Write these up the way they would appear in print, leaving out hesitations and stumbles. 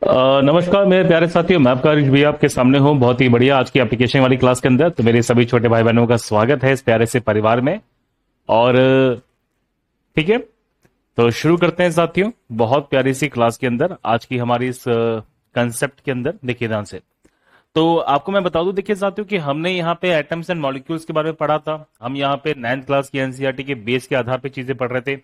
नमस्कार मेरे प्यारे साथियों, मैं आपका हरीश भैया आपके सामने हूँ बहुत ही बढ़िया आज की एप्लीकेशन वाली क्लास के अंदर। तो मेरे सभी छोटे भाई बहनों का स्वागत है इस प्यारे से परिवार में। और ठीक है, तो शुरू करते हैं साथियों बहुत प्यारी सी क्लास के अंदर आज की हमारी इस कंसेप्ट के अंदर। देखिए ध्यान से, तो आपको मैं बता दूं, देखिए साथियों कि हमने यहाँ पे एटम्स एंड मॉलिक्यूल्स के बारे में पढ़ा था। हम यहाँ पे 9th क्लास की एनसीईआरटी के बेस के आधार पे चीजें पढ़ रहे थे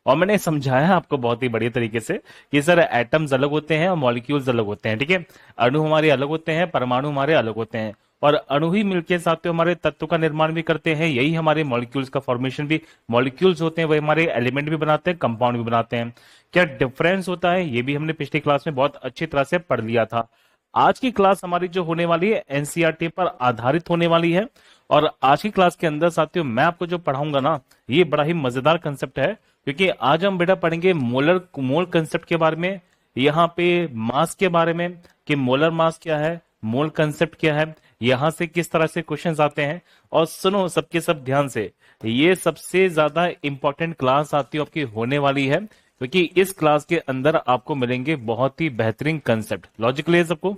और मैंने समझाया आपको बहुत ही बढ़िया तरीके से कि सर एटम्स अलग होते हैं और मॉलिक्यूल्स अलग होते हैं। ठीक है, अणु हमारे अलग होते हैं, परमाणु हमारे अलग होते हैं और अणु ही मिलकर साथियों हमारे तत्व का निर्माण भी करते हैं। यही हमारे मॉलिक्यूल्स का फॉर्मेशन भी, मॉलिक्यूल्स होते हैं वही हमारे एलिमेंट भी बनाते हैं, कंपाउंड भी बनाते हैं। क्या डिफरेंस होता है ये भी हमने पिछली क्लास में बहुत अच्छी तरह से पढ़ लिया था। आज की क्लास हमारी जो होने वाली है एनसीईआरटी पर आधारित होने वाली है। और आज की क्लास के अंदर साथियों मैं आपको जो पढ़ाऊंगा ना, ये बड़ा ही मजेदार कंसेप्ट है क्योंकि आज हम बेटा पढ़ेंगे मोल कंसेप्ट के बारे में, यहाँ पे मास के बारे में कि मोलर मास क्या है, मोल कंसेप्ट क्या है, यहां से किस तरह से क्वेश्चंस आते हैं। और सुनो सबके सब ध्यान से, ये सबसे ज्यादा इंपॉर्टेंट क्लास साथियों आपकी होने वाली है क्योंकि इस क्लास के अंदर आपको मिलेंगे बहुत ही बेहतरीन कंसेप्ट। लॉजिकल है सबको?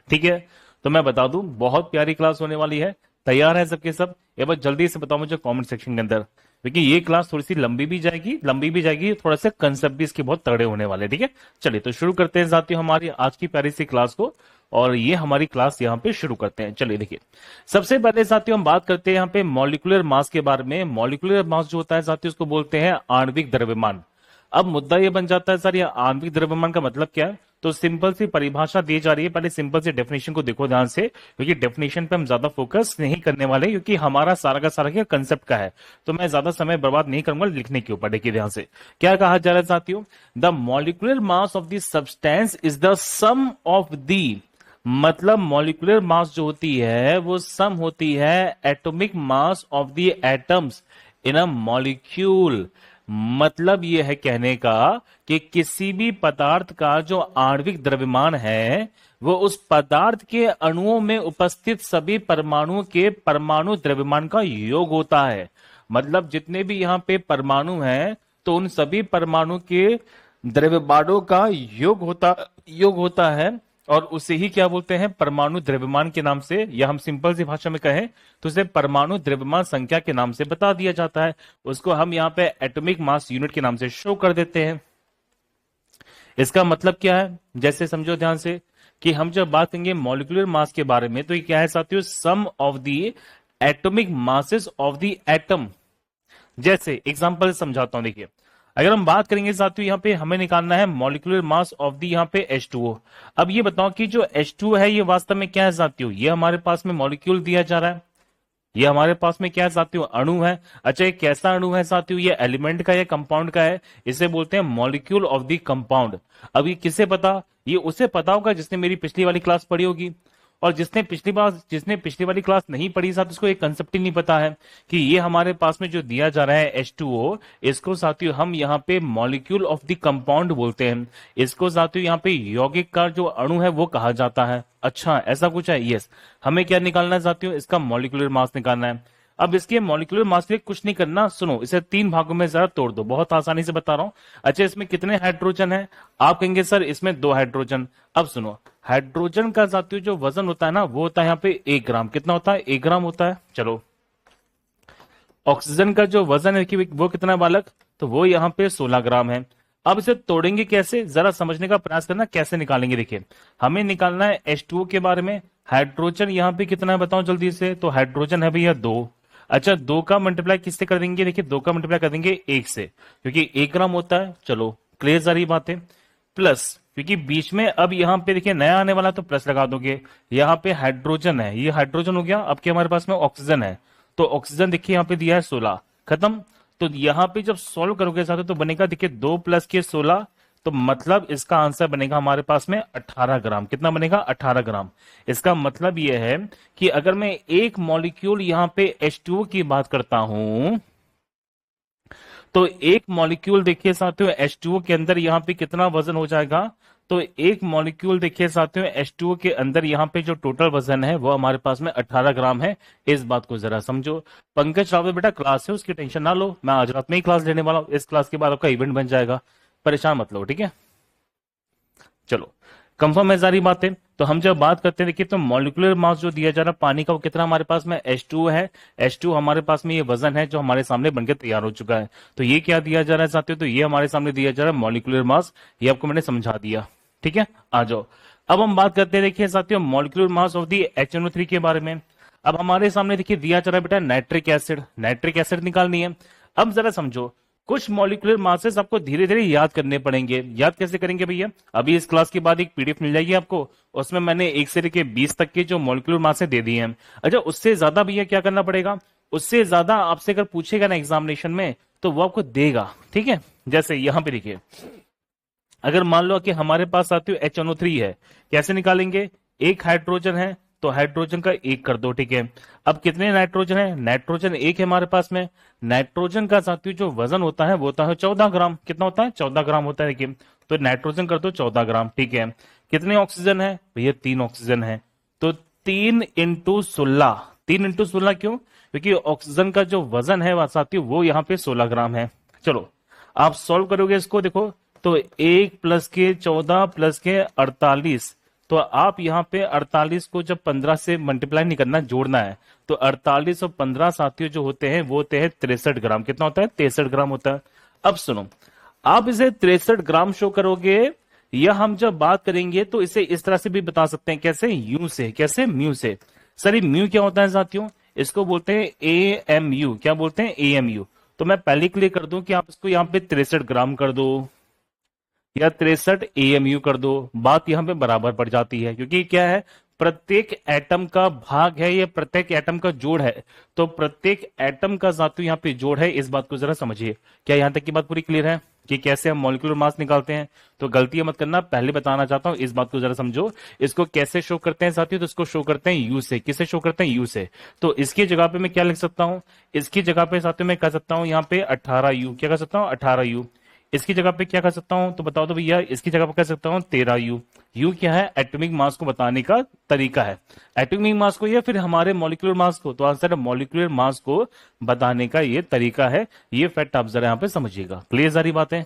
ठीक है, तो मैं बता दूं बहुत प्यारी क्लास होने वाली है। तैयार है सबके सब? एक बार जल्दी से बताओ मुझे कमेंट सेक्शन के अंदर, क्योंकि ये क्लास थोड़ी सी लंबी भी जाएगी, थोड़ा सा कंसेप्ट भी इसके बहुत तगड़े होने वाले हैं। ठीक है, चलिए तो शुरू करते हैं साथियों हमारी आज की प्यारी सी क्लास को। और ये हमारी क्लास यहाँ पे शुरू करते हैं। चलिए देखिए, सबसे पहले साथियों हम बात करते हैं यहाँ पे मॉलिक्यूलर मास के बारे में। मॉलिक्यूलर मास जो होता है साथियों उसको बोलते हैं आणविक द्रव्यमान। अब मुद्दा ये बन जाता है सर ये आणविक द्रव्यमान का मतलब क्या है? तो सिंपल सी परिभाषा दी जा रही है, पहले सिंपल सी डेफिनेशन को देखो ध्यान से, क्योंकि डेफिनेशन पे हम ज्यादा फोकस नहीं करने वाले क्योंकि हमारा सारा का सारा क्या कंसेप्ट का है। तो मैं ज्यादा समय बर्बाद नहीं करूंगा लिखने के ऊपर। देखिए ध्यान से क्या कहा जा रहा है साथियों, the molecular mass of the substance is the sum of the, मतलब मॉलिक्यूलर मास जो होती है वो सम होती है atomic mass of the atoms in a molecule. मतलब यह है कहने का कि किसी भी पदार्थ का जो आणविक द्रव्यमान है वो उस पदार्थ के अणुओं में उपस्थित सभी परमाणुओं के परमाणु द्रव्यमान का योग होता है। मतलब जितने भी यहाँ पे परमाणु हैं तो उन सभी परमाणु के द्रव्यमानों का योग होता है और उसे ही क्या बोलते हैं, परमाणु द्रव्यमान के नाम से, या हम सिंपल सी भाषा में कहें तो उसे परमाणु द्रव्यमान संख्या के नाम से बता दिया जाता है। उसको हम यहाँ पे एटॉमिक मास यूनिट के नाम से शो कर देते हैं। इसका मतलब क्या है, जैसे समझो ध्यान से कि हम जब बात करेंगे मॉलिक्यूलर मास के बारे में तो ये क्या है साथियों, sum of the atomic masses of the atom. जैसे एग्जांपल समझाता हूं, देखिए अगर हम बात करेंगे साथियों यहाँ पे हमें निकालना है मॉलिक्यूलर मास ऑफ दी यहाँ पे H2O। अब ये बताओ कि जो H2O है ये वास्तव में क्या है साथियों, ये हमारे पास में मॉलिक्यूल दिया जा रहा है, ये हमारे पास में क्या है साथियों, अणु है। अच्छा ये कैसा अणु है साथियों, ये एलिमेंट का या कंपाउंड का है, इसे बोलते हैं मॉलिक्यूल ऑफ द कंपाउंड। अब ये किसे पता, ये उसे पता होगा जिसने मेरी पिछली वाली क्लास पढ़ी होगी। और जिसने पिछली वाली क्लास नहीं पढ़ी साथ उसको एक कंसेप्ट ही नहीं पता है कि ये हमारे पास में जो दिया जा रहा है H2O, इसको साथियों हम यहाँ पे मॉलिक्यूल ऑफ द कंपाउंड बोलते हैं। इसको साथियों यहाँ पे यौगिक का जो अणु है वो कहा जाता है। अच्छा ऐसा कुछ है, यस। हमें क्या निकालना है साथियों, इसका मॉलिक्यूलर मास निकालना है। अब इसके मॉलिक्यूलर मास के लिए कुछ नहीं करना, सुनो इसे 3 भागों में जरा तोड़ दो, बहुत आसानी से बता रहा हूं। अच्छा इसमें कितने हाइड्रोजन है, आप कहेंगे सर इसमें 2 हाइड्रोजन। अब सुनो, हाइड्रोजन का साथियों जो वजन होता है ना वो होता है यहाँ पे 1 ग्राम। कितना होता है, 1 ग्राम होता है। चलो ऑक्सीजन का जो वजन है कि वो कितना है बालक, तो वो यहाँ पे 16 ग्राम है। अब इसे तोड़ेंगे कैसे, जरा समझने का प्रयास करना कैसे निकालेंगे। देखिए हमें निकालना है H2O के बारे में। हाइड्रोजन यहाँ पे कितना है बताओ जल्दी से, तो हाइड्रोजन है भैया 2। अच्छा 2 का मल्टीप्लाई किससे कर देंगे, देखिए 2 का मल्टीप्लाई कर देंगे 1 से, क्योंकि 1 ग्राम होता है। चलो क्लियर सारी बातें, प्लस क्योंकि बीच में अब यहाँ पे देखिए नया आने वाला तो प्लस लगा दोगे। यहाँ पे हाइड्रोजन है, ये हाइड्रोजन हो गया। अब क्या हमारे पास में ऑक्सीजन है, तो ऑक्सीजन देखिए यहाँ पे दिया है 16, खत्म। तो यहाँ पे जब सॉल्व करोगे साथ तो बनेगा देखिए 2 प्लस के 16, तो मतलब इसका आंसर बनेगा हमारे पास में 18 ग्राम। कितना बनेगा, 18 ग्राम। इसका मतलब यह है कि अगर मैं एक मॉलिक्यूल यहाँ पे H2O की बात करता हूं तो एक मॉलिक्यूल देखिए साथियों H2O के अंदर यहाँ पे कितना वजन हो जाएगा, तो एक मॉलिक्यूल देखिए साथियों H2O के अंदर यहाँ पे जो टोटल वजन है वो हमारे पास में 18 ग्राम है। इस बात को जरा समझो। पंकज रावत बेटा क्लास है उसकी टेंशन ना लो, मैं आज रात में ही क्लास लेने वाला हूँ। इस क्लास के बाद आपका इवेंट बन जाएगा, परेशान मत लो, ठीक है। चलो कंफर्म है सारी बातें। तो हम जब बात करते हैं देखिए, तो मॉलिक्यूलर मास जो दिया जा रहा है पानी का वो कितना हमारे पास में H2 है। H2 हमारे पास में ये वजन है जो हमारे सामने बनकर तैयार हो चुका है। तो ये क्या दिया जा रहा है साथियों, तो ये हमारे सामने दिया जा रहा है मॉलिक्यूलर मास। ये आपको मैंने समझा दिया, ठीक है। आ जाओ, अब हम बात करते हैं देखिए साथियों molecular mass of the HNO3 के बारे में। अब हमारे सामने देखिए दिया जा रहा है बेटा नाइट्रिक एसिड, नाइट्रिक एसिड निकालनी है। अब जरा समझो, कुछ मॉलिक्यूलर मासेस आपको धीरे धीरे याद करने पड़ेंगे। याद कैसे करेंगे भैया, अभी इस क्लास के बाद एक पीडीएफ मिल जाएगी आपको, उसमें मैंने 1 से लेकर 20 तक के जो मॉलिक्यूलर मासेस दे दिए हैं। अच्छा, उससे ज्यादा भैया क्या करना पड़ेगा, उससे ज्यादा आपसे अगर पूछेगा ना एग्जामिनेशन में तो वो आपको देगा, ठीक है। जैसे यहां पे देखिए, अगर मान लो कि हमारे पास साथियों HNO3 है, कैसे निकालेंगे, एक हाइड्रोजन है तो हाइड्रोजन का एक कर दो, ठीक है। अब कितने नाइट्रोजन है, नाइट्रोजन एक है हमारे पास में। नाइट्रोजन का साथियों जो वजन होता है वो होता है 14 ग्राम। कितना होता है, 14 ग्राम होता है देखिए। तो नाइट्रोजन कर दो 14 ग्राम, ठीक है। कितने ऑक्सीजन है भैया, 3 ऑक्सीजन है। तो 3 × 16, 3 × 16 क्यों, क्योंकि ऑक्सीजन का जो वजन है वह साथियों वो यहाँ पे 16 ग्राम है। चलो आप सॉल्व करोगे इसको, देखो तो 1 + के 14 + के 48, तो आप यहाँ पे 48 को जब 15 से मल्टीप्लाई नहीं करना, जोड़ना है, तो 48 और 15 साथियों जो होते हैं वो होते हैं 63 ग्राम। कितना होता है, 63 ग्राम होता है। अब सुनो, आप इसे 63 ग्राम शो करोगे, या हम जब बात करेंगे तो इसे इस तरह से भी बता सकते हैं, कैसे, यू से, कैसे, म्यू से। सर ये म्यू क्या होता है साथियों, इसको बोलते हैं AMU। क्या बोलते हैं, AMU। तो मैं पहले क्लियर कर दूं कि आप इसको यहाँ पे 63 ग्राम कर दो या 63 AMU कर दो, बात यहां पे बराबर पड़ जाती है, क्योंकि क्या है, प्रत्येक एटम का भाग है, ये प्रत्येक एटम का जोड़ है। तो प्रत्येक एटम का साथियों यहाँ पे जोड़ है, इस बात को जरा समझिए। क्या यहां तक की बात पूरी क्लियर है कि कैसे हम मॉलिक्यूलर मास निकालते हैं। तो गलती मत करना, पहले बताना चाहता हूं, इस बात को जरा समझो। इसको कैसे शो करते हैं साथियों, तो इसको शो करते हैं यू से। किसे शो करते हैं, यू से। तो इसकी जगह पे मैं क्या लिख सकता हूं, इसकी जगह पे साथियों मैं कह सकता हूं यहाँ पे 18U। क्या कह सकता हूं, 18U। इसकी जगह पे क्या कर सकता हूं, तो बताओ तो भैया, इसकी जगह पे कह सकता हूं 13U। यू क्या है, एटॉमिक मास को बताने का तरीका है। एटॉमिक मास को या फिर हमारे मॉलिक्यूलर मास को, तो आंसर है मॉलिक्यूलर मास को बताने का ये तरीका है। ये फैक्ट आप जरा यहाँ पे समझिएगा। क्लियर सारी बातें।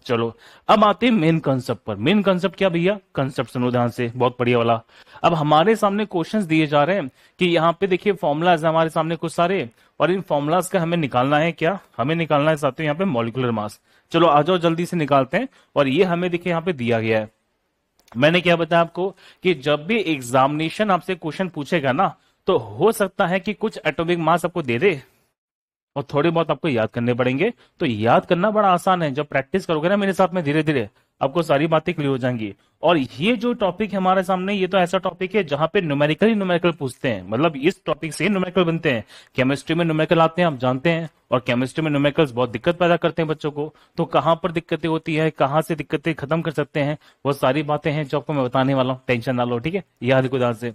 चलो अब आते हैं मेन कंसेप्ट पर। मेन कंसेप्ट क्या भैया, कंसेप्ट सुनो ध्यान से, बहुत बढ़िया वाला। अब हमारे सामने क्वेश्चंस दिए जा रहे हैं कि यहाँ पे देखिए फॉर्मूलाज है हमारे सामने कुछ सारे, और इन फॉर्मूलाज का हमें निकालना है क्या, हमें निकालना है साथियों यहाँ पे मॉलिक्यूलर मास। चलो आ जाओ जल्दी से निकालते हैं। और ये हमें देखिए यहाँ पे दिया गया है। मैंने क्या बताया आपको कि जब भी एग्जामिनेशन आपसे क्वेश्चन पूछेगा ना, तो हो सकता है कि कुछ एटॉमिक मास आपको दे दे और थोड़े बहुत आपको याद करने पड़ेंगे। तो याद करना बड़ा आसान है, जब प्रैक्टिस करोगे ना मेरे साथ में धीरे धीरे आपको सारी बातें क्लियर हो जाएंगी। और ये जो टॉपिक है हमारे सामने, ये तो ऐसा टॉपिक है जहां पे न्यूमेरिकल ही न्यूमेरिकल पूछते हैं, मतलब इस टॉपिक से न्यूमेरिकल बनते हैं। केमिस्ट्री में न्यूमेरिकल आते हैं आप जानते हैं, और केमिस्ट्री में न्यूमेरिकल्स बहुत दिक्कत पैदा करते हैं बच्चों को। तो कहां पर दिक्कतें होती है, कहां से दिक्कतें खत्म कर सकते हैं, वो सारी बातें हैं जो आपको मैं बताने वाला हूँ। टेंशन ना लो, ठीक है। याद रखो ध्यान से।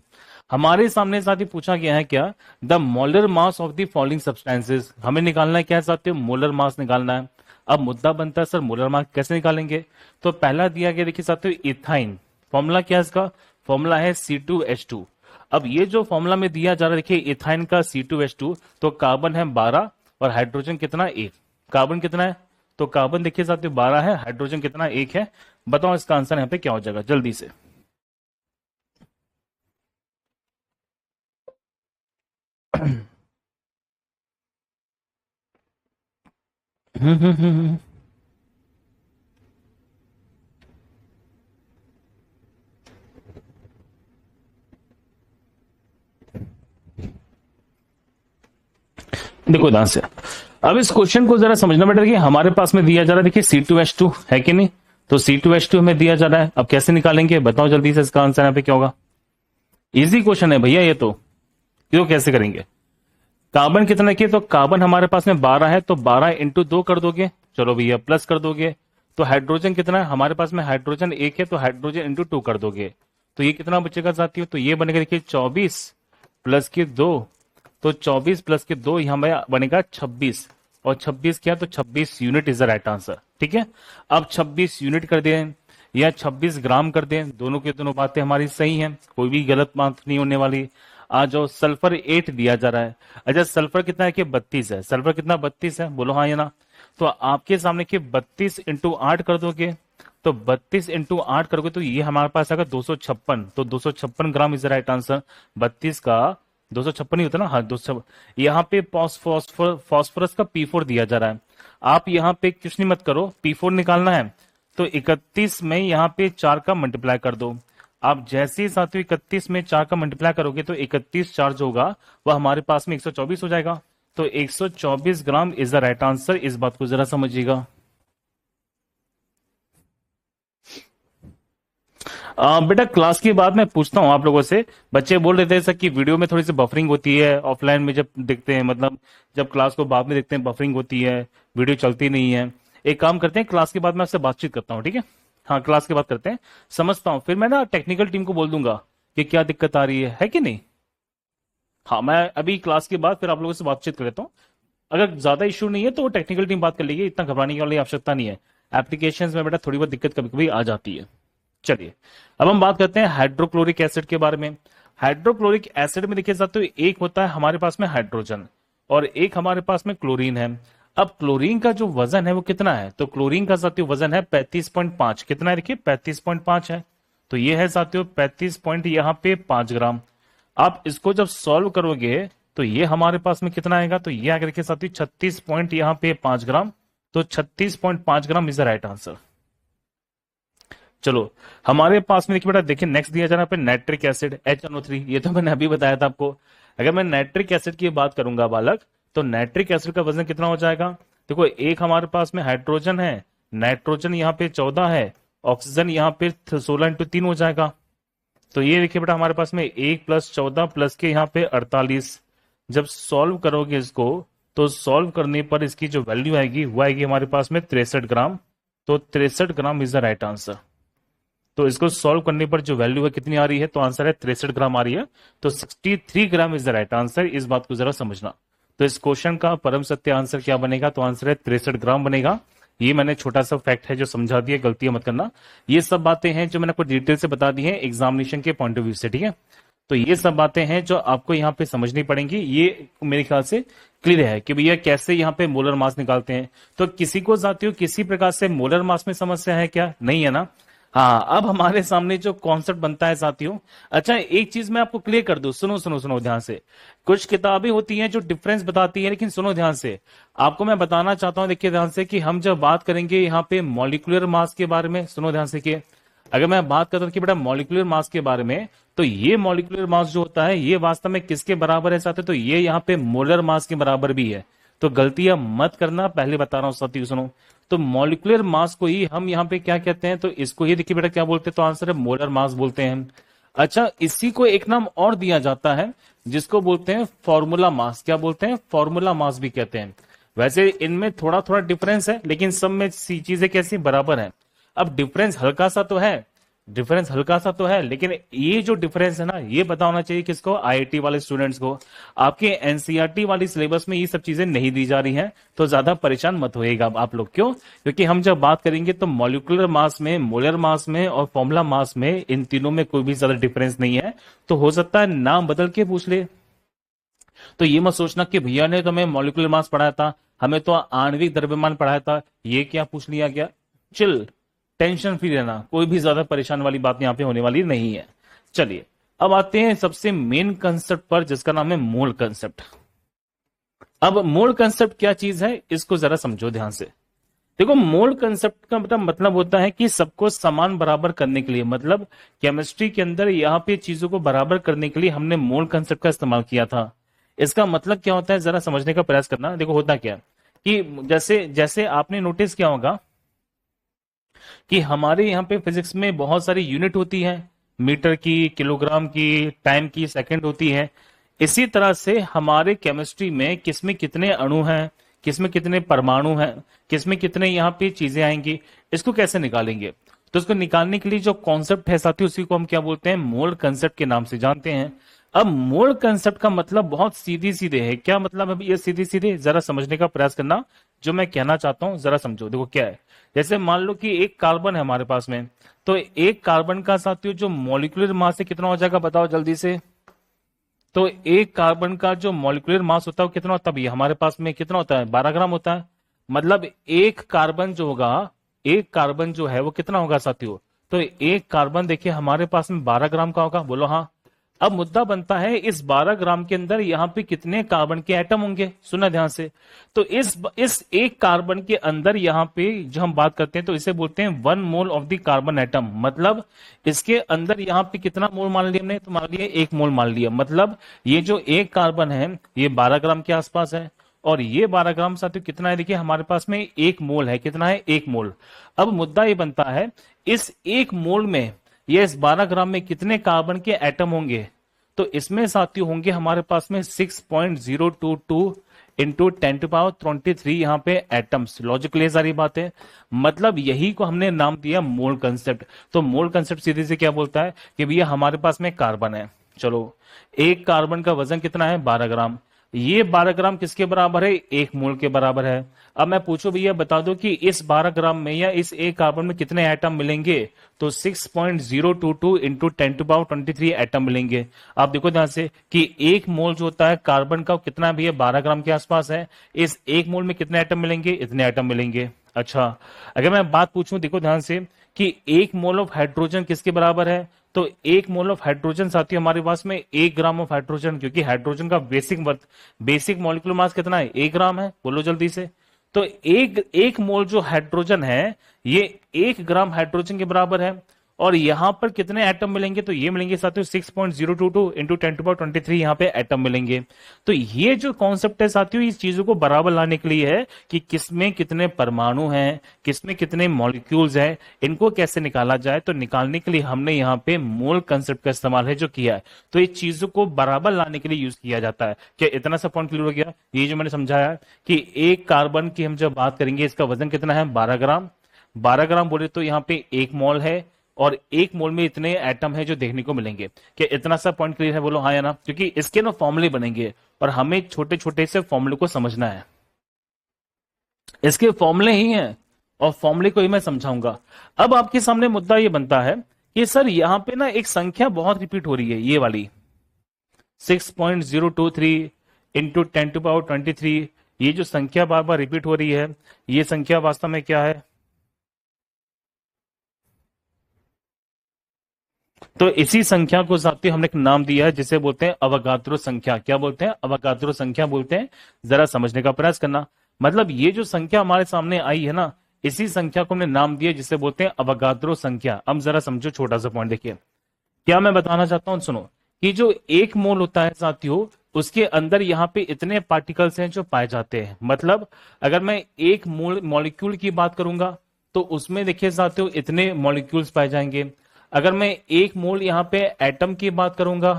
हमारे सामने साथ ही पूछा गया है क्या, the molar mass of the following substances. हमें निकालना है क्या साथियों, मोलर मास निकालना है। अब मुद्दा बनता है सर मोलर मास कैसे निकालेंगे। तो पहला दिया गया देखिए साथियों इथाइन। फॉर्मूला क्या है इसका, फॉर्मूला है C2H2। अब ये जो फॉर्मूला में दिया जा रहा है देखिए इथाइन का C2H2, तो कार्बन है 12 और हाइड्रोजन कितना 1। कार्बन कितना है, तो कार्बन देखिए साथियों 12 है, हाइड्रोजन कितना 1 है। बताओ इसका आंसर यहाँ पे क्या हो जाएगा जल्दी से। देखो ध्यान से, अब इस क्वेश्चन को जरा समझना बेटा कि हमारे पास में दिया जा रहा है देखिए C2H2 है कि नहीं। तो C2H2 हमें दिया जा रहा है, अब कैसे निकालेंगे बताओ जल्दी से, इसका आंसर यहाँ पे क्या होगा। इजी क्वेश्चन है भैया ये तो कैसे करेंगे। कार्बन कितना किए, तो कार्बन हमारे पास में 12 है, तो 12 × 2 कर दोगे, चलो भैया प्लस कर दोगे। तो हाइड्रोजन कितना है हमारे पास में, हाइड्रोजन 1 है, तो हाइड्रोजन × 2 कर दोगे। तो ये कितना बचेगा साथियों, तो ये बनेगा देखिए 24 + 2, तो 24 + 2 यहाँ बनेगा 26, और 26 क्या, तो 26 unit is the right answer, ठीक है। अब 26 यूनिट कर दें या 26 ग्राम कर दें, दोनों की दोनों बातें हमारी सही हैं, कोई भी गलत बात नहीं होने वाली। आज जो सल्फर 8 दिया जा रहा है, अच्छा सल्फर कितना है कि 32 है, सल्फर कितना 32 है, बोलो हाँ या ना। तो आपके सामने कि 32 × 8 कर दोगे, तो 32 इंटू 8 करोगे तो ये हमारे पास आएगा 256। तो 256 gram is the right answer. 32 का 256 ही होता है ना, हाँ 256। यहाँ पे फॉस्फोरस का P4 दिया जा रहा है। आप यहाँ पे कुछ नहीं मत करो, P4 निकालना है तो 31 में यहाँ पे 4 का मल्टीप्लाई कर दो। आप जैसे ही साथियों 31 में 4 का मल्टीप्लाई करोगे तो 31 4 जो होगा वह हमारे पास में 124 हो जाएगा। तो 124 gram is the right answer. इस बात को जरा समझिएगा। बेटा क्लास के बाद मैं पूछता हूँ आप लोगों से। बच्चे बोल रहे थे सर कि वीडियो में थोड़ी सी बफरिंग होती है, ऑफलाइन में जब देखते हैं, मतलब जब क्लास को बाद में देखते हैं बफरिंग होती है, वीडियो चलती नहीं है। एक काम करते हैं, क्लास के बाद मैं आपसे बातचीत करता हूँ, ठीक है? हाँ क्लास के बाद करते हैं, समझता हूँ, फिर मैं ना टेक्निकल टीम को बोल दूंगा कि क्या दिक्कत आ रही है कि नहीं। हाँ मैं अभी क्लास के बाद फिर आप लोगों से बातचीत कर लेता हूँ। अगर ज्यादा इश्यू नहीं है तो टेक्निकल टीम बात कर लेगी, इतना घबराने की वाली आवश्यकता नहीं है। एप्लीकेशंस में बेटा थोड़ी बहुत दिक्कत कभी कभी आ जाती है। चलिए अब हम बात करते हैं हाइड्रोक्लोरिक एसिड के बारे में। हाइड्रोक्लोरिक एसिड में देखिए साथियों, एक होता है हमारे पास में हाइड्रोजन और एक हमारे पास में क्लोरीन है। अब क्लोरीन का जो वजन है वो कितना है? तो क्लोरीन का साथियों वजन है 35.5। कितना है देखिए, 35.5 है। तो ये है साथियों 35 पॉइंट यहाँ पे 5 ग्राम। आप इसको जब सॉल्व करोगे तो ये हमारे पास में कितना आएगा? तो ये आगे देखिए साथियों 36 पॉइंट यहाँ पे 5 ग्राम। तो 36.5 gram is the right answer. चलो हमारे पास में देखिए बेटा, देखिए नेक्स्ट दिया जा रहा है नाइट्रिक एसिड HNO3। ये तो मैंने अभी बताया था आपको। अगर मैं नाइट्रिक एसिड की बात करूंगा बालक, तो नाइट्रिक एसिड का वजन कितना हो जाएगा? देखो एक हमारे पास में हाइड्रोजन है, नाइट्रोजन यहाँ पे 14 है, ऑक्सीजन यहाँ पे 16 इंटू 3 हो जाएगा। तो ये देखिए बेटा हमारे पास में 1 + 14 प्लस के यहाँ पे 48। जब सॉल्व करोगे इसको तो सॉल्व करने पर इसकी जो वैल्यू आएगी वो आएगी हमारे पास में 63 ग्राम। तो 63 gram is the right answer. तो इसको सॉल्व करने पर जो वैल्यू है कितनी आ रही है? तो आंसर है 63 ग्राम आ रही है। तो 63 gram is the right answer. इस बात को जरा समझना। तो इस क्वेश्चन का परम सत्य आंसर क्या बनेगा? तो आंसर है 63 ग्राम बनेगा। ये मैंने छोटा सा फैक्ट है जो समझा दिया, गलतियां मत करना। ये सब बातें हैं जो मैंने आपको डिटेल से बता दी है एग्जामिनेशन के पॉइंट ऑफ व्यू से, ठीक है? तो ये सब बातें हैं जो आपको यहाँ पे समझनी पड़ेंगी। ये मेरे ख्याल से क्लियर है कि भैया कैसे यहाँ पे मोलर मास निकालते हैं। तो किसी को साथियों किसी प्रकार से मोलर मास में समस्या है क्या? नहीं है ना? हाँ अब हमारे सामने जो कॉन्सेप्ट बनता है साथियों, अच्छा एक चीज मैं आपको क्लियर कर दूं, सुनो सुनो सुनो ध्यान से। कुछ किताबें होती हैं जो डिफरेंस बताती है, लेकिन सुनो ध्यान से, आपको मैं बताना चाहता हूं, देखिए ध्यान से, कि हम जब बात करेंगे यहाँ पे मॉलिक्यूलर मास के बारे में, सुनो ध्यान से, कि अगर मैं बात करता हूं कि बेटा मॉलिक्यूलर मास के बारे में, तो ये मॉलिक्यूलर मास जो होता है ये वास्तव में किसके बराबर है साथियों? तो ये यहाँ पे मोलर मास के बराबर भी है। तो गलतियां मत करना, पहले बता रहा हूं साथियों, सुनो। तो मॉलिक्यूलर मास को ही हम यहाँ पे क्या कहते हैं? तो इसको ही देखिए बेटा क्या बोलते हैं? तो आंसर है मोलर मास बोलते हैं। अच्छा इसी को एक नाम और दिया जाता है जिसको बोलते हैं फॉर्मूला मास। क्या बोलते हैं? फॉर्मूला मास भी कहते हैं। वैसे इनमें थोड़ा थोड़ा डिफरेंस है, लेकिन सब में सी चीजें कैसी बराबर है। अब डिफरेंस हल्का सा तो है, डिफरेंस हल्का सा तो है, लेकिन ये जो डिफरेंस है ना, ये पता होना चाहिए किसको? आईआईटी वाले स्टूडेंट्स को। आपके एनसीईआरटी वाली सिलेबस में ये सब चीजें नहीं दी जा रही हैं, तो ज्यादा परेशान मत होइएगा आप लोग। क्यों? क्योंकि हम जब बात करेंगे तो मॉलिक्यूलर मास में, मोलर मास में और फॉर्मूला मास में, इन तीनों में कोई भी ज्यादा डिफरेंस नहीं है। तो हो सकता है नाम बदल के पूछ ले। तो ये मत सोचना कि भैया ने तो हमें मॉलिक्यूलर मास पढ़ाया था, हमें तो आणविक द्रव्यमान पढ़ाया था, ये क्या पूछ लिया गया। चिल, टेंशन फ्री रहना, कोई भी ज्यादा परेशान वाली बात यहाँ पे होने वाली नहीं है। चलिए अब आते हैं सबसे मेन कंसेप्ट पर, जिसका नाम है मोल कंसेप्ट। अब मोल कंसेप्ट क्या चीज है इसको जरा समझो ध्यान से। देखो मोल कंसेप्ट का मतलब होता है कि सबको समान बराबर करने के लिए, मतलब केमिस्ट्री के अंदर यहाँ पे चीजों को बराबर करने के लिए हमने मोल कंसेप्ट का इस्तेमाल किया था। इसका मतलब क्या होता है जरा समझने का प्रयास करना। देखो होता क्या कि जैसे जैसे आपने नोटिस किया होगा कि हमारे यहाँ पे फिजिक्स में बहुत सारी यूनिट होती है, मीटर की, किलोग्राम की, टाइम की, सेकंड होती है। इसी तरह से हमारे केमिस्ट्री में किसमें कितने अणु हैं, किसमें कितने परमाणु हैं, किसमें कितने यहाँ पे चीजें आएंगी, इसको कैसे निकालेंगे? तो इसको निकालने के लिए जो कॉन्सेप्ट है साथियों, उसी को हम क्या बोलते हैं? मोल कंसेप्ट के नाम से जानते हैं। अब मोल कंसेप्ट का मतलब बहुत सीधी सीधे है। क्या मतलब है ये सीधी सीधे? जरा समझने का प्रयास करना, जो मैं कहना चाहता हूं जरा समझो। देखो क्या है, जैसे मान लो कि एक कार्बन है हमारे पास में, तो एक कार्बन का साथियों जो मॉलिक्यूलर मास है कितना हो जाएगा बताओ जल्दी से। तो एक कार्बन का जो मॉलिक्यूलर मास होता है वो कितना होता है? हमारे पास में कितना होता है? 12 ग्राम होता है। मतलब एक कार्बन जो होगा एक कार्बन जो है वो कितना होगा साथियों? तो एक कार्बन देखिए हमारे पास में 12 ग्राम का होगा, बोलो हाँ। अब मुद्दा बनता है इस 12 ग्राम के अंदर यहाँ पे कितने कार्बन के एटम होंगे, सुना ध्यान से। तो इस एक कार्बन के अंदर यहाँ पे जो हम बात करते हैं तो इसे बोलते हैं 1 mole of the carbon atom. मतलब इसके अंदर यहाँ पे कितना मोल मान लिया हमने? तो मान लिया 1 मोल मान लिया। मतलब ये जो एक कार्बन है ये 12 ग्राम के आसपास है, और ये 12 ग्राम साथियों कितना है? देखिए हमारे पास में 1 मोल है। कितना है? 1 मोल। अब मुद्दा ये बनता है इस 1 मोल में, ये इस 12 ग्राम में कितने कार्बन के एटम होंगे? तो इसमें साथियों होंगे हमारे पास में 6.022 इंटू 10⁻23 यहाँ पे एटम्स। लॉजिकली सारी बात है। मतलब यही को हमने नाम दिया मोल कंसेप्ट। तो मोल कंसेप्ट सीधे से क्या बोलता है कि भैया हमारे पास में कार्बन है, चलो एक कार्बन का वजन कितना है? 12 ग्राम। ये 12 ग्राम किसके बराबर है? 1 मोल के बराबर है। अब मैं पूछूं भैया बता दो कि इस 12 ग्राम में या इस एक कार्बन में कितने एटम मिलेंगे? तो 6.022 इंटू 10⁻23 एटम मिलेंगे। आप देखो ध्यान से कि 1 मोल जो होता है कार्बन का कितना है भैया? 12 ग्राम के आसपास है। इस 1 मोल में कितने एटम मिलेंगे? इतने एटम मिलेंगे। अच्छा, अगर मैं बात पूछूं देखो ध्यान से कि 1 मोल ऑफ हाइड्रोजन किसके बराबर है? तो 1 मोल ऑफ हाइड्रोजन साथियों हमारे पास में 1 ग्राम ऑफ हाइड्रोजन, क्योंकि हाइड्रोजन का बेसिक मॉलिक्यूलर मास कितना है? 1 ग्राम है। बोलो जल्दी से। तो एक मोल जो हाइड्रोजन है ये 1 ग्राम हाइड्रोजन के बराबर है। और यहां पर कितने एटम मिलेंगे? तो ये मिलेंगे साथियों 6.022 इंटू 10⁻23 यहाँ पे एटम मिलेंगे। तो ये जो कॉन्सेप्ट है साथियों इस चीजों को बराबर लाने के लिए है कि किसमें कितने परमाणु हैं, किसमें कितने मॉलिक्यूल्स हैं, इनको कैसे निकाला जाए। तो निकालने के लिए हमने यहाँ पे मोल कंसेप्ट का इस्तेमाल है जो किया है। तो ये चीजों को बराबर लाने के लिए यूज किया जाता है। क्या इतना सा पॉइंट क्लियर हो गया? ये जो मैंने समझाया कि एक कार्बन की हम जब बात करेंगे इसका वजन कितना है? 12 ग्राम। 12 ग्राम बोले तो यहाँ पे 1 मोल है, और 1 मोल में इतने एटम है जो देखने को मिलेंगे। क्या इतना सा पॉइंट क्लियर है? बोलो हाँ या ना। क्योंकि इसके ना फॉर्मूले बनेंगे और हमें छोटे छोटे से फॉर्मूले को समझना है। इसके फॉर्मूले ही हैं और फॉर्मूले को ही मैं समझाऊंगा। अब आपके सामने मुद्दा ये बनता है कि सर यहां पे ना एक संख्या बहुत रिपीट हो रही है, ये वाली 6.023 इंटू 10⁻23। ये जो संख्या बार बार रिपीट हो रही है ये संख्या वास्तव में क्या है? तो इसी संख्या को साथियों हमने एक नाम दिया है जिसे बोलते हैं अवगाद्रो संख्या। क्या बोलते हैं? अवगाद्रो संख्या बोलते हैं। जरा समझने का प्रयास करना। मतलब ये जो संख्या हमारे सामने आई है ना, इसी संख्या को हमने नाम दिया जिसे बोलते हैं अवगाद्रो संख्या। अब जरा समझो छोटा सा पॉइंट देखिए क्या मैं बताना चाहता हूं। सुनो कि जो 1 मोल होता है साथियों उसके अंदर यहाँ पे इतने पार्टिकल्स हैं जो पाए जाते हैं। मतलब अगर मैं एक मोल मॉलिक्यूल की बात करूंगा तो उसमें देखिए साथियों इतने मॉलिक्यूल्स पाए जाएंगे। अगर मैं 1 मोल यहाँ पे एटम की बात करूंगा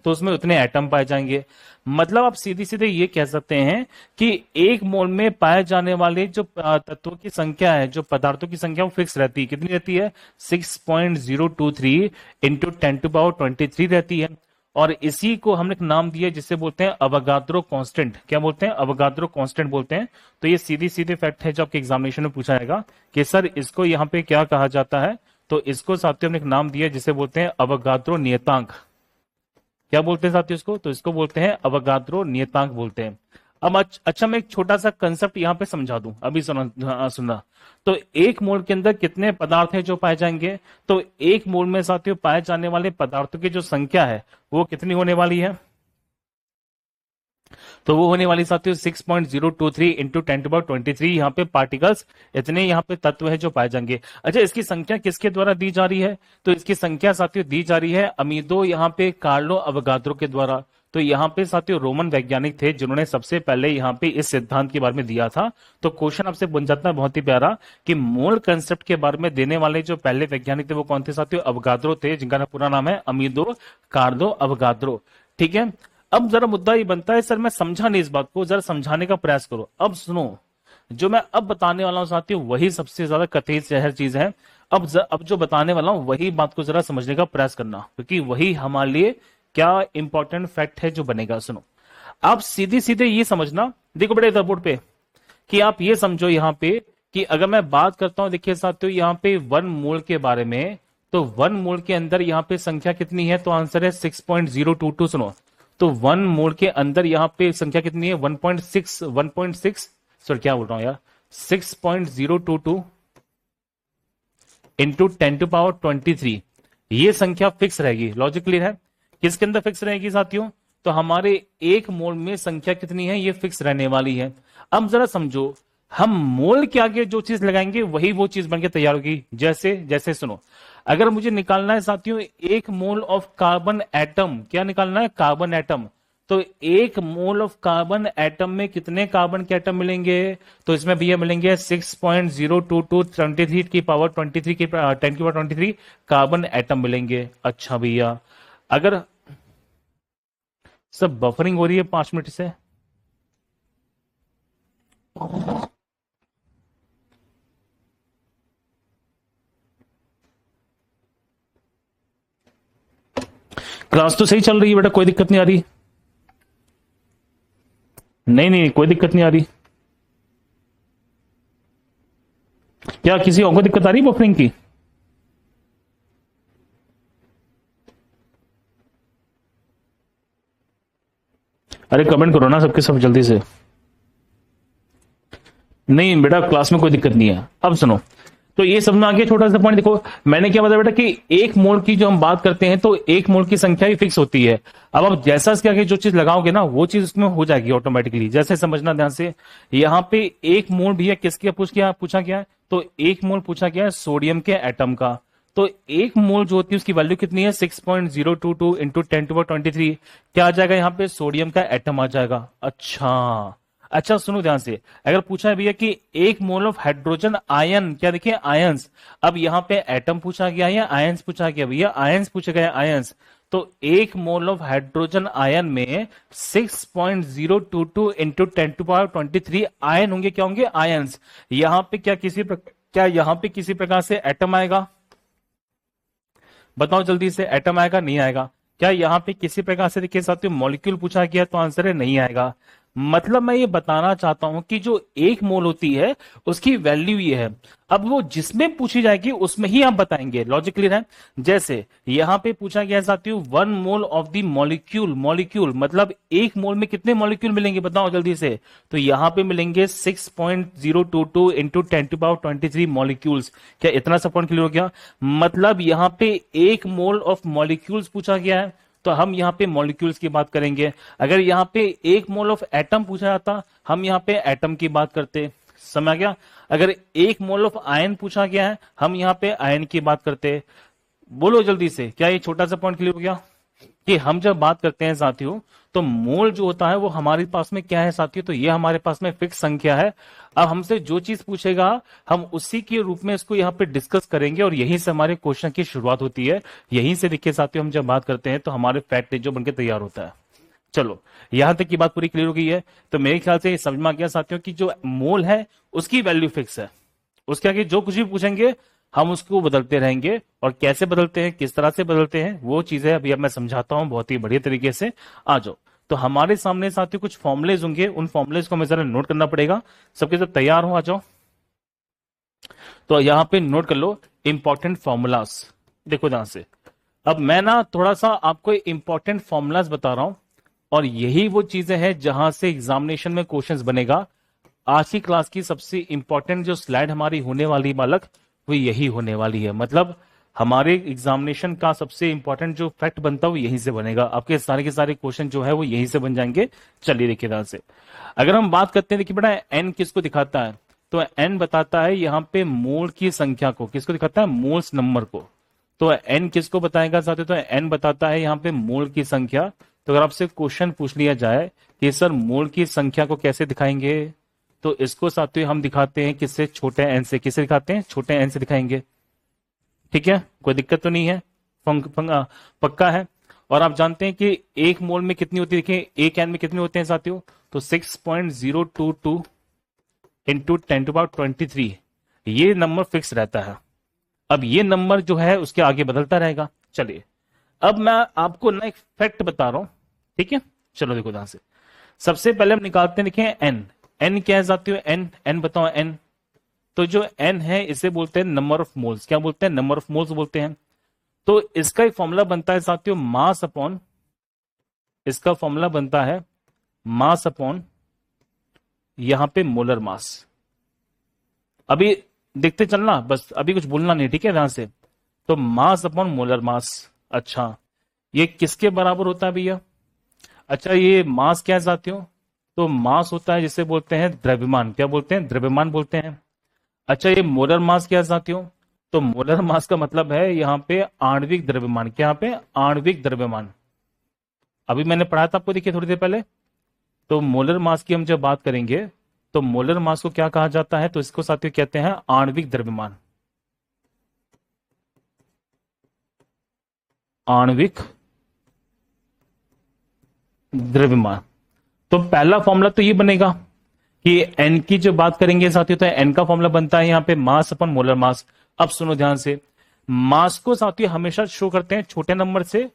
तो उसमें उतने एटम पाए जाएंगे। मतलब आप सीधी सीधे ये कह सकते हैं कि 1 मोल में पाए जाने वाले जो तत्वों की संख्या है, जो पदार्थों की संख्या वो फिक्स रहती है। कितनी रहती है? 6.023 इंटू 10⁻23 रहती है। और इसी को हमने एक नाम दिया जिसे बोलते हैं अवगाद्रो कांस्टेंट। क्या बोलते हैं? अवगाद्रो कांस्टेंट बोलते हैं। तो ये सीधी सीधे फैक्ट है जो आपके एग्जामिनेशन में पूछा जाएगा कि सर इसको यहाँ पे क्या कहा जाता है। तो इसको साथियों हमने एक नाम दिया जिसे बोलते हैं अवगाद्रो नियतांक। क्या बोलते हैं साथियों इसको? तो इसको बोलते हैं अवगाद्रो नियतांक बोलते हैं। अब अच्छा मैं एक छोटा सा कंसेप्ट यहाँ पे समझा दूं, अभी सुना। तो 1 मोल के अंदर कितने पदार्थ हैं जो पाए जाएंगे? तो 1 मोल में साथियों पाए जाने वाले पदार्थों की जो संख्या है वो कितनी होने वाली है? तो वो होने वाली साथियों 6.023 इंटू 10⁻23। यहाँ पे पार्टिकल्स इतने यहाँ पे तत्व है जो पाए जाएंगे। अच्छा इसकी संख्या किसके द्वारा दी जा रही है? तो इसकी संख्या साथियों दी जा रही है अमीदो यहाँ पे कार्लो अवगाद्रो के द्वारा। तो यहाँ पे साथियों रोमन वैज्ञानिक थे जिन्होंने सबसे पहले यहाँ पे इस सिद्धांत के बारे में दिया था। तो क्वेश्चन आपसे बन जाता है बहुत ही प्यारा कि मोल कंसेप्ट के बारे में देने वाले जो पहले वैज्ञानिक थे वो कौन थे साथियों? अवगाद्रो थे, जिनका पूरा नाम है अमीदो कार्लो अवगाद्रो। ठीक है। अब जरा मुद्दा ये बनता है सर मैं समझा नहीं इस बात को, जरा समझाने का प्रयास करो। अब सुनो जो मैं अब बताने वाला हूं साथियों वही सबसे ज्यादा कथित जहर चीज है। अब जो बताने वाला हूं वही बात को जरा समझने का प्रयास करना, क्योंकि वही हमारे लिए क्या इंपॉर्टेंट फैक्ट है जो बनेगा। सुनो आप सीधे सीधे ये समझना, देखो बड़े बोर्ड पे कि आप ये समझो यहाँ पे कि अगर मैं बात करता हूं देखिए साथियों यहाँ पे 1 मोल के बारे में, तो 1 मोल के अंदर यहाँ पे संख्या कितनी है? तो आंसर है 6.022। सुनो तो 1 मोल के अंदर यहाँ पे संख्या कितनी है? 1.6 सॉरी क्या बोल रहा हूं यार 6.022 इंटू 10⁻23। ये संख्या फिक्स रहेगी। लॉजिक क्लियर है? किसके अंदर फिक्स रहेगी साथियों? तो हमारे एक मोल में संख्या कितनी है, ये फिक्स रहने वाली है। अब जरा समझो, हम मोल के आगे जो चीज लगाएंगे वही वो चीज बनके तैयार होगी। जैसे जैसे सुनो, अगर मुझे निकालना है साथियों एक मोल ऑफ कार्बन एटम, क्या निकालना है? Carbon atom. तो एक मोल ऑफ कार्बन एटम में कितने कार्बन के एटम मिलेंगे? तो इसमें भैया मिलेंगे 6.02223 की पावर 23 की 10 की पावर 23 कार्बन एटम मिलेंगे। अच्छा भैया, अगर सब बफरिंग हो रही है 5 मिनट से। क्लास तो सही चल रही है बेटा, कोई दिक्कत नहीं आ रही। नहीं नहीं, कोई दिक्कत नहीं आ रही। क्या किसी और को दिक्कत आ रही है बफरिंग की? अरे कमेंट करो ना सबके सब जल्दी से। नहीं बेटा, क्लास में कोई दिक्कत नहीं है। अब सुनो, तो ये समझ में आ गया। छोटा सा पॉइंट देखो, मैंने क्या बताया बेटा कि एक मोल की जो हम बात करते हैं तो एक मोल की संख्या ही फिक्स होती है। अब आप जैसा इसके आगे जो चीज लगाओगे ना वो चीज उसमें हो जाएगी ऑटोमेटिकली। जैसे समझना ध्यान से, यहाँ पे एक मोल भैया किसके पूछा गया है? तो एक मोल पूछा गया है सोडियम के एटम का। तो एक मोल जो होती है उसकी वैल्यू कितनी है? 6.022 इंटू 10⁻23। क्या आ जाएगा यहाँ पे? सोडियम का एटम आ जाएगा। अच्छा अच्छा, सुनो ध्यान से, अगर पूछा है भैया कि एक मोल ऑफ हाइड्रोजन आयन, क्या देखिए आयंस। अब यहाँ पे एटम पूछा गया या आयंस पूछा गया? भैया आयंस पूछे गए, आयंस। तो एक मोल ऑफ हाइड्रोजन आयन में 6.022 इंटू 10⁻23 आयन होंगे। क्या होंगे? आयंस। यहाँ पे क्या यहाँ पे किसी प्रकार से एटम आएगा? बताओ जल्दी से, एटम आएगा नहीं आएगा? क्या यहाँ पे किसी प्रकार से देखिए साथियों मॉलिक्यूल पूछा गया? तो आंसर है नहीं आएगा। मतलब मैं ये बताना चाहता हूं कि जो एक मोल होती है उसकी वैल्यू ये है। अब वो जिसमें पूछी जाएगी उसमें ही आप बताएंगे। लॉजिक क्लियर है? जैसे यहां पे पूछा गया है साथियों 1 mole of the molecule. Molecule मतलब एक मोल में कितने मॉलिक्यूल मिलेंगे? बताओ जल्दी से। तो यहां पे मिलेंगे 6.022 इंटू 10⁻23 मॉलिक्यूल्स। क्या इतना सा पॉइंट क्लियर हो गया? मतलब यहां पे एक मोल ऑफ मॉलिक्यूल्स पूछा गया है तो हम यहाँ पे मॉलिक्यूल्स की बात करेंगे। अगर यहाँ पे एक मोल ऑफ एटम पूछा जाता हम यहाँ पे एटम की बात करते। समझ आ गया? अगर एक मोल ऑफ आयन पूछा गया है हम यहाँ पे आयन की बात करते। बोलो जल्दी से, क्या ये छोटा सा पॉइंट क्लियर हो गया कि हम जब बात करते हैं साथियों तो मोल जो होता है वो हमारे पास में क्या है साथियों? तो ये हमारे पास में फिक्स संख्या है। अब हमसे जो चीज पूछेगा हम उसी के रूप में इसको यहाँ पे डिस्कस करेंगे और यहीं से हमारे क्वेश्चन की शुरुआत होती है। यहीं से देखिए साथियों हम जब बात करते हैं तो हमारे फैक्ट जो बनके तैयार होता है। चलो, यहां तक की बात पूरी क्लियर हो गई है। तो मेरे ख्याल से ये समझ में आ गया साथियों कि जो मोल है उसकी वैल्यू फिक्स है। उसके आगे जो कुछ भी पूछेंगे हम उसको बदलते रहेंगे। और कैसे बदलते हैं, किस तरह से बदलते हैं, वो चीजें अभी अब मैं समझाता हूं बहुत ही बढ़िया तरीके से। आ जाओ। तो हमारे सामने साथियों कुछ फॉर्मुलेज होंगे, उन फॉर्मुलेज को हमें जरा नोट करना पड़ेगा। सबके सब तैयार हो? आ जाओ। तो यहां पे नोट कर लो इंपॉर्टेंट फॉर्मूलाज। देखो ध्यान से, अब मैं ना थोड़ा सा आपको इंपॉर्टेंट फॉर्मूलाज बता रहा हूं और यही वो चीजें हैं जहां से एग्जामिनेशन में क्वेश्चंस बनेगा। आज की क्लास की सबसे इंपॉर्टेंट जो स्लाइड हमारी होने वाली बालक वो यही होने वाली है। मतलब हमारे एग्जामिनेशन का सबसे इंपॉर्टेंट जो फैक्ट बनता है वो यहीं से बनेगा। आपके सारे के सारे क्वेश्चन जो है वो यहीं से बन जाएंगे। चलिए देखिए ध्यान से, अगर हम बात करते हैं, देखिए बेटा एन किसको दिखाता है? तो एन बताता है यहाँ पे मोल की संख्या को। किसको दिखाता है? मोल्स नंबर को। तो एन किसको बताएगा साथियों? तो एन बताता है यहाँ पे मोल की संख्या। तो अगर आपसे क्वेश्चन पूछ लिया जाए कि सर मोल की संख्या को कैसे दिखाएंगे, तो इसको साथियों हम दिखाते हैं किससे? छोटे एन से। किससे दिखाते हैं? छोटे एन से दिखाएंगे। ठीक है, कोई दिक्कत तो नहीं है? पक्का है? और आप जानते हैं कि एक मोल में कितनी होती है? देखिए एक एन में कितने होते हैं साथियों? तो 6.022 इंटू 10⁻23 ये नंबर फिक्स रहता है। अब ये नंबर जो है उसके आगे बदलता रहेगा। चलिए, अब मैं आपको ना एक फैक्ट बता रहा हूं। ठीक है, चलो देखो ध्यान से। सबसे पहले हम निकालते हैं, देखिए एन। एन क्या है साथियों? एन, एन बताओ एन। तो जो एन है इसे बोलते हैं नंबर ऑफ मोल्स। क्या बोलते हैं? नंबर ऑफ मोल्स बोलते हैं। तो इसका एक फॉर्मूला बनता है साथियों मास अपॉन, इसका फॉर्मूला बनता है मास अपॉन यहां पे मोलर मास। अभी देखते चलना, बस अभी कुछ बोलना नहीं, ठीक है ध्यान से। तो मास अपॉन मोलर मास, अच्छा ये किसके बराबर होता है भैया? अच्छा ये मास क्या है साथियों? तो मास होता है जिसे बोलते हैं द्रव्यमान, क्या बोलते हैं? द्रव्यमान बोलते हैं। अच्छा ये मोलर मास क्या है साथियों? तो मोलर मास का मतलब है यहाँ पे आणविक द्रव्यमान, क्या यहाँ पे? आणविक द्रव्यमान। अभी मैंने पढ़ा था आपको, देखिए थोड़ी देर पहले। तो मोलर मास की हम जब बात करेंगे तो मोलर मास को क्या कहा जाता है? तो इसको साथियों कहते हैं आणविक द्रव्यमान। आणविक द्रव्यमान। तो पहला फॉर्मूला तो ये बनेगा कि एन की जो बात करेंगे साथियों, तो एन का फॉर्मूला बनता है यहाँ पे मास अपन मोलर मास। अब सुनो ध्यान से, मास को साथियों हमेशा शो करते हैं छोटे नंबर से,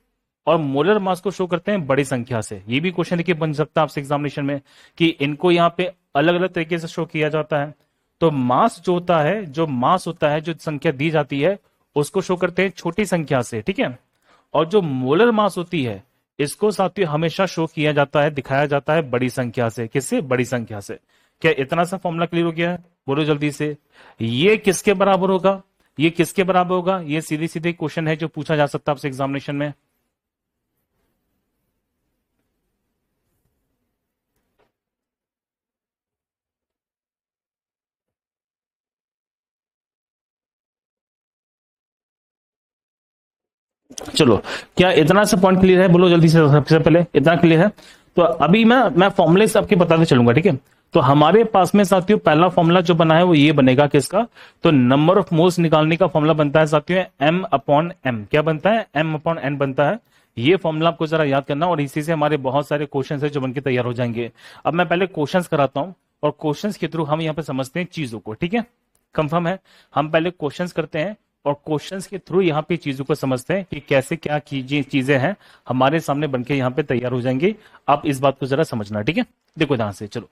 और मोलर मास को शो करते हैं बड़ी संख्या से। ये भी क्वेश्चन देखिए बन सकता है आपसे एग्जामिनेशन में कि इनको यहाँ पे अलग अलग तरीके से शो किया जाता है। तो मास जो होता है, जो मास होता है, जो संख्या दी जाती है उसको शो करते हैं छोटी संख्या से, ठीक है। और जो मोलर मास होती है इसको साथियों हमेशा शो किया जाता है, दिखाया जाता है बड़ी संख्या से। किससे? बड़ी संख्या से। क्या इतना सा फॉर्मूला क्लियर हो गया है? बोलो जल्दी से। ये किसके बराबर होगा? ये किसके बराबर होगा? ये सीधी सीधे क्वेश्चन है जो पूछा जा सकता है आपसे एग्जामिनेशन में। चलो, क्या इतना सा पॉइंट क्लियर है? बोलो जल्दी से, सबसे पहले इतना क्लियर है। तो अभी मैं फॉर्मूले से आपके बताते चलूंगा, ठीक है। तो हमारे पास में साथियों पहला फॉर्मूला जो बना है वो ये बनेगा, किसका? तो नंबर ऑफ मोल्स निकालने का फॉर्मूला बनता है साथियों एम अपॉन एम। क्या बनता है? एम अपॉन एन बनता है। ये फॉर्मूला आपको जरा याद करना, और इसी से हमारे बहुत सारे क्वेश्चन है जो बनके तैयार हो जाएंगे। अब मैं पहले क्वेश्चंस कराता हूं, और क्वेश्चंस के थ्रू हम यहाँ पे समझते हैं चीजों को, ठीक है। कंफर्म है? हम पहले क्वेश्चंस करते हैं और क्वेश्चंस के थ्रू यहाँ पे चीजों को समझते हैं कि कैसे क्या चीजें हैं हमारे सामने बनके यहाँ पे तैयार हो जाएंगी। आप इस बात को जरा समझना, ठीक है। देखो ध्यान से, चलो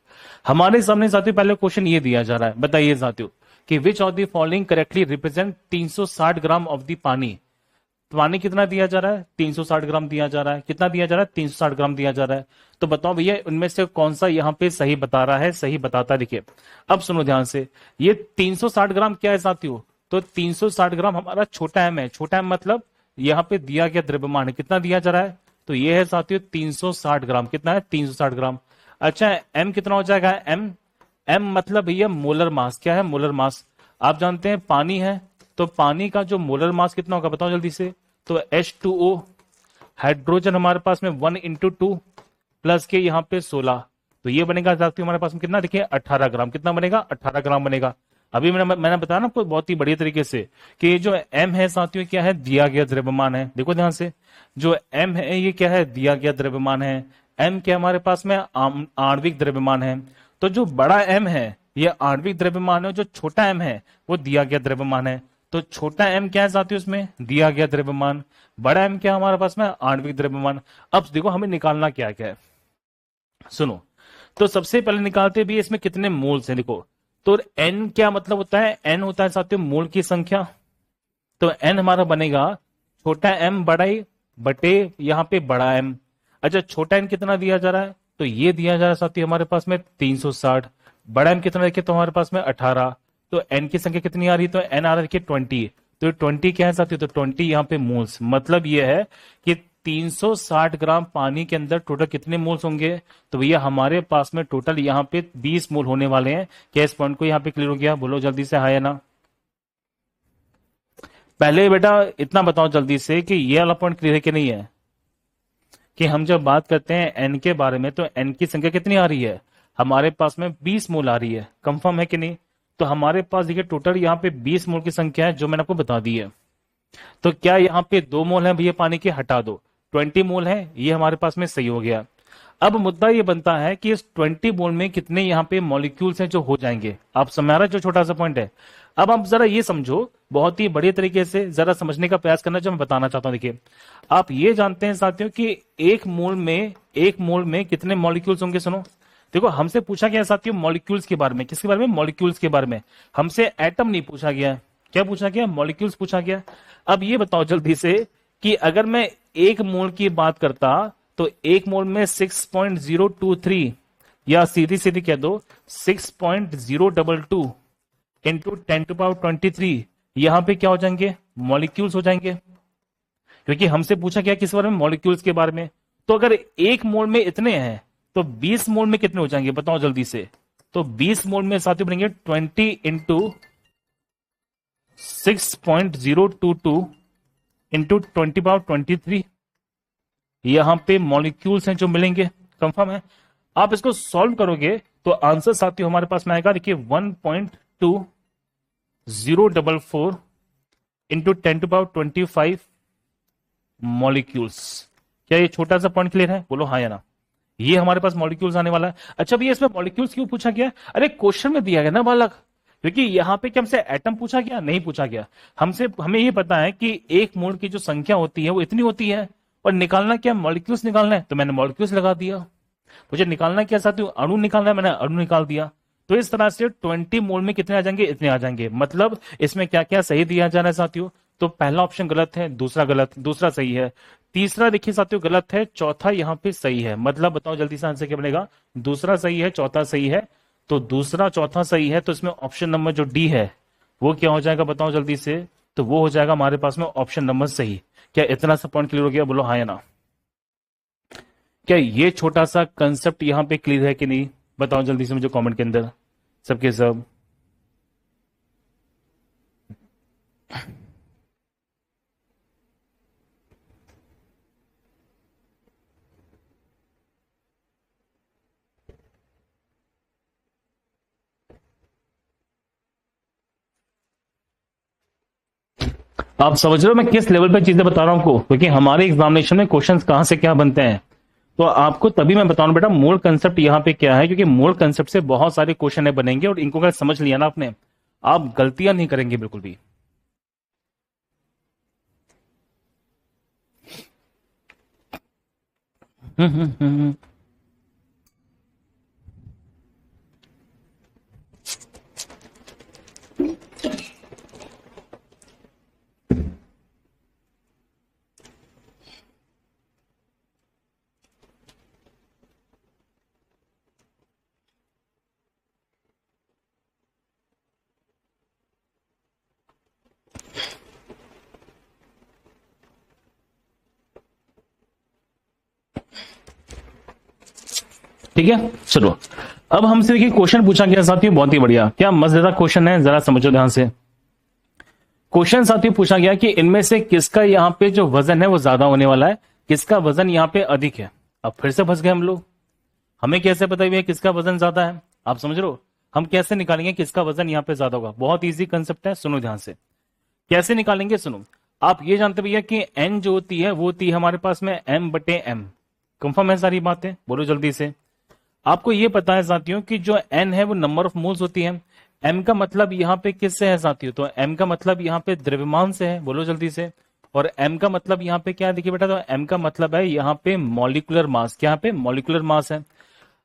हमारे सामने साथियों पहले क्वेश्चन ये दिया जा रहा है, बताइए साथियों कि which of the following correctly represent 360 gram of the पानी। पानी कितना दिया जा रहा है? 360 ग्राम दिया जा रहा है। कितना दिया जा रहा है? 360 ग्राम दिया जा रहा है। तो बताओ भैया उनमें से कौन सा यहाँ पे सही बता रहा है? सही बताता है, देखिए। अब सुनो ध्यान से, ये 360 ग्राम क्या है साथियों? तो 360 ग्राम हमारा छोटा एम है। छोटा एम मतलब यहाँ पे दिया गया द्रव्यमान है, कितना दिया जा रहा है? तो ये है साथियों 360 ग्राम। कितना है? 360 ग्राम। अच्छा एम कितना हो जाएगा? एम, एम मतलब भैया मोलर मास। क्या है? Molar mass. आप जानते हैं पानी है, तो पानी का जो मोलर मास कितना होगा बताओ जल्दी से। तो H2O, हाइड्रोजन हमारे पास में 1 × 2 प्लस के यहाँ पे 16, तो ये बनेगा साथियों हमारे पास में कितना? देखिए 18 ग्राम। कितना बनेगा? 18 ग्राम बनेगा। अभी मैंने बताया ना आपको बहुत ही बढ़िया तरीके से कि ये जो एम है साथियों क्या है? दिया गया द्रव्यमान है। देखो ध्यान से, जो एम है ये क्या है? दिया गया द्रव्यमान है। एम क्या हमारे पास में? आणविक द्रव्यमान है। तो जो बड़ा एम है ये आणविक द्रव्यमान है, जो छोटा एम है वो दिया गया द्रव्यमान है। तो छोटा एम क्या है साथियों? उसमें दिया गया द्रव्यमान। बड़ा एम क्या हमारे पास में? आणविक द्रव्यमान। अब देखो हमें निकालना क्या क्या है, सुनो। तो सबसे पहले निकालते भी इसमें कितने मोल्स हैं, देखो। तो एन क्या मतलब होता है? एन होता है साथियों मोल की संख्या। तो एन हमारा बनेगा छोटा एम बड़ा ई बटे यहाँ पे बड़ा एम। अच्छा छोटा एन कितना दिया जा रहा है? तो ये दिया जा रहा है साथियों हमारे पास में 360। बड़ा एम कितना देखिए तो हमारे पास में 18। तो एन की संख्या कितनी आ रही है? तो एन आ रहा है 20। तो 20 क्या है साथियों? तो 20 यहाँ पे मोल्स। मतलब ये है कि 360 ग्राम पानी के अंदर टोटल कितने मोल्स होंगे? तो भैया हमारे पास में टोटल यहाँ पे 20 मोल होने वाले हैं। क्या इस पॉइंट को यहाँ पे क्लियर हो गया? बोलो जल्दी से हाँ या ना। पहले बेटा इतना बताओ जल्दी से कि ये वाला पॉइंट क्लियर है कि नहीं है, कि हम जब बात करते हैं एन के बारे में तो एन की संख्या कितनी आ रही है? हमारे पास में 20 मोल आ रही है। कंफर्म है कि नहीं? तो हमारे पास देखिए टोटल यहाँ पे 20 मोल की संख्या है जो मैंने आपको बता दी है। तो क्या यहाँ पे 2 मोल है भैया पानी के? हटा दो। 20 मोल है, ये हमारे पास में सही हो गया। अब मुद्दा ये बनता है कि इस 20 मोल में कितने यहाँ पे मॉलिक्यूल्स हैं जो हो जाएंगे। आप समझ रहा है जो छोटा सा पॉइंट है। अब आप जरा ये समझो, बहुत ही बढ़िया तरीके से जरा समझने का प्रयास करना जो मैं बताना चाहता हूं। देखिए आप ये जानते हैं साथियों कि एक मोल में कितने मॉलिक्यूल्स होंगे? सुनो देखो, हमसे पूछा गया साथियों मॉलिक्यूल्स के बारे में। किसके बारे में? मॉलिक्यूल्स के बारे में। हमसे एटम नहीं पूछा गया। क्या पूछा गया? मॉलिक्यूल्स पूछा गया। अब ये बताओ जल्दी से कि अगर मैं एक मोल की बात करता तो एक मोल में 6.023, या सीधी सीधी कह दो 6.022 इंटू 10⁻23, यहां पे क्या हो जाएंगे, मॉलिक्यूल्स हो जाएंगे, क्योंकि हमसे पूछा गया किस बारे में, मॉलिक्यूल्स के बारे में। तो अगर एक मोल में इतने हैं तो 20 मोल में कितने हो जाएंगे, बताओ जल्दी से। तो 20 मोल में साथियों बनेंगे 20 इंटू 6.022 इंटू 10⁻23, यहां पे मॉलिक्यूल्स हैं जो मिलेंगे, कंफर्म है। आप इसको सॉल्व करोगे तो आंसर साथियों हमारे पास में आएगा, देखिए 1.2044 इंटू 10⁻25 मॉलिक्यूल्स। क्या ये छोटा सा पॉइंट क्लियर है, बोलो हाँ या ना। ये हमारे पास मॉलिक्यूल्स आने वाला है। अच्छा भैया इसमें मॉलिक्यूल्स क्यों पूछा गया, अरे क्वेश्चन में दिया गया ना बालक, क्योंकि यहां पे क्या हमसे एटम पूछा गया, नहीं पूछा गया हमसे। हमें ये पता है कि एक मोल की जो संख्या होती है वो इतनी होती है, और निकालना क्या, मॉलिक्यूल्स निकालना है, तो मैंने मॉलिक्यूल्स लगा दिया। मुझे निकालना क्या साथियों, अणु निकालना है, मैंने अणु निकाल दिया। तो इस तरह से 20 मोल में कितने आ जाएंगे, इतने आ जाएंगे। मतलब इसमें क्या क्या सही दिया जा रहा है साथियों, तो पहला ऑप्शन गलत है, दूसरा गलत, दूसरा सही है, तीसरा देखिए साथियों गलत है, चौथा यहाँ पे सही है। मतलब बताओ जल्दी से आंसर क्या बनेगा, दूसरा सही है, चौथा सही है। तो दूसरा चौथा सही है, तो इसमें ऑप्शन नंबर जो डी है वो क्या हो जाएगा, बताओ जल्दी से। तो वो हो जाएगा हमारे पास में ऑप्शन नंबर सही। क्या इतना सा पॉइंट क्लियर हो गया, बोलो हाँ या ना। क्या ये छोटा सा कंसेप्ट यहां पे क्लियर है कि नहीं, बताओ जल्दी से मुझे कमेंट के अंदर, सबके सब। आप समझ रहे हो मैं किस लेवल पे चीजें बता रहा हूं आपको, क्योंकि हमारे एग्जामिनेशन में क्वेश्चंस कहां से क्या बनते हैं, तो आपको तभी मैं बता रहा हूं बेटा मूल कंसेप्ट यहाँ पे क्या है, क्योंकि मूल कंसेप्ट से बहुत सारे क्वेश्चन बनेंगे, और इनको अगर समझ लिया ना आपने, आप गलतियां नहीं करेंगे बिल्कुल भी। हम्म। ठीक है चलो, अब हमसे देखिए क्वेश्चन पूछा गया साथियों, बहुत ही बढ़िया, क्या मजेदार क्वेश्चन है, जरा समझो ध्यान से। क्वेश्चन साथियों पूछा गया कि इनमें से किसका यहाँ पे जो वजन है वो ज्यादा होने वाला है, किसका वजन यहाँ पे अधिक है। अब फिर से फंस गए हम लोग, हमें कैसे पता है किसका वजन ज्यादा है, आप समझ रहे हो, हम कैसे निकालेंगे किसका वजन यहाँ पे ज्यादा होगा। बहुत इजी कंसेप्ट है, सुनो ध्यान से कैसे निकालेंगे, सुनो। आप ये जानते भैया कि एन जो होती है वो होती है हमारे पास में m/m, कंफर्म है सारी बातें, बोलो जल्दी से। आपको ये पता है साथियों कि जो n है वो नंबर ऑफ मोल्स होती है, m का मतलब यहाँ पे किससे है साथियों, तो m का मतलब यहाँ पे द्रव्यमान से है, बोलो जल्दी से। और m का मतलब यहाँ पे क्या है, देखिए बेटा, तो m का मतलब है यहाँ पे मॉलिकुलर मास, क्या पे मॉलिकुलर मास है।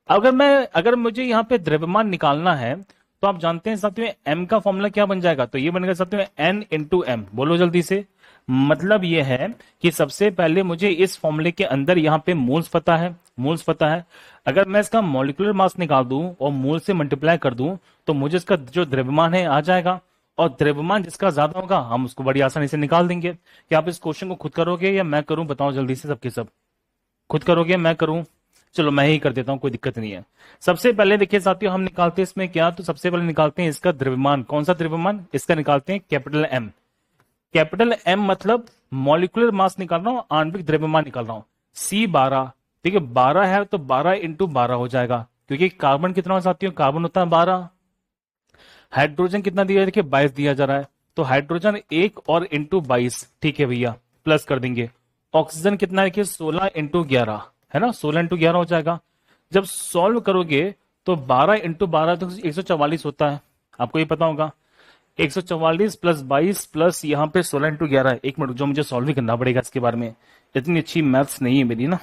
अगर मुझे यहाँ पे द्रव्यमान निकालना है, तो आप जानते हैं साथियों m का फॉर्मूला क्या बन जाएगा, तो ये बनेगा साथियों n इंटू m, बोलो जल्दी से। मतलब ये है कि सबसे पहले मुझे इस फॉर्मूले के अंदर यहाँ पे मोल्स पता है, मोल्स पता है। अगर मैं इसका मॉलिकुलर मास निकाल दूं और मोल से मल्टीप्लाई कर दूं, तो मुझे इसका जो द्रव्यमान है आ जाएगा, और द्रव्यमान जिसका ज्यादा होगा हम उसको बड़ी आसानी से निकाल देंगे। क्या आप इस क्वेश्चन को खुद करोगे या मैं करूं, बताओ जल्दी से सबके सब। खुद करोगे मैं करूं, चलो मैं ही कर देता हूं, कोई दिक्कत नहीं है। सबसे पहले देखिए साथियों हम निकालते हैं इसमें क्या, तो सबसे पहले निकालते हैं इसका द्रव्यमान, कौन सा द्रव्यमान, इसका निकालते हैं कैपिटल एम। कैपिटल एम मतलब मॉलिकुलर मास निकाल रहा हूं, आणविक द्रव्यमान निकाल रहा हूं। C12, ठीक है, 12 है तो 12 इंटू 12 हो जाएगा, क्योंकि कार्बन कितना साथियों, कार्बन होता है 12। हाइड्रोजन कितना दिया है, देखिए 22 दिया जा रहा है, तो हाइड्रोजन 1 और इंटू 22, ठीक है भैया, प्लस कर देंगे। ऑक्सीजन कितना है, देखिए 16 इंटू 11 है ना, 16 इंटू 11 हो जाएगा। जब सॉल्व करोगे तो 12 इंटू 12 तो 144 होता है, आपको ये पता होगा। 144 प्लस 22 प्लस यहाँ पे 16 इंटू 11, एक मिनट जो मुझे सॉल्व ही करना पड़ेगा इसके बारे में, इतनी अच्छी मैथ्स नहीं है मेरी ना।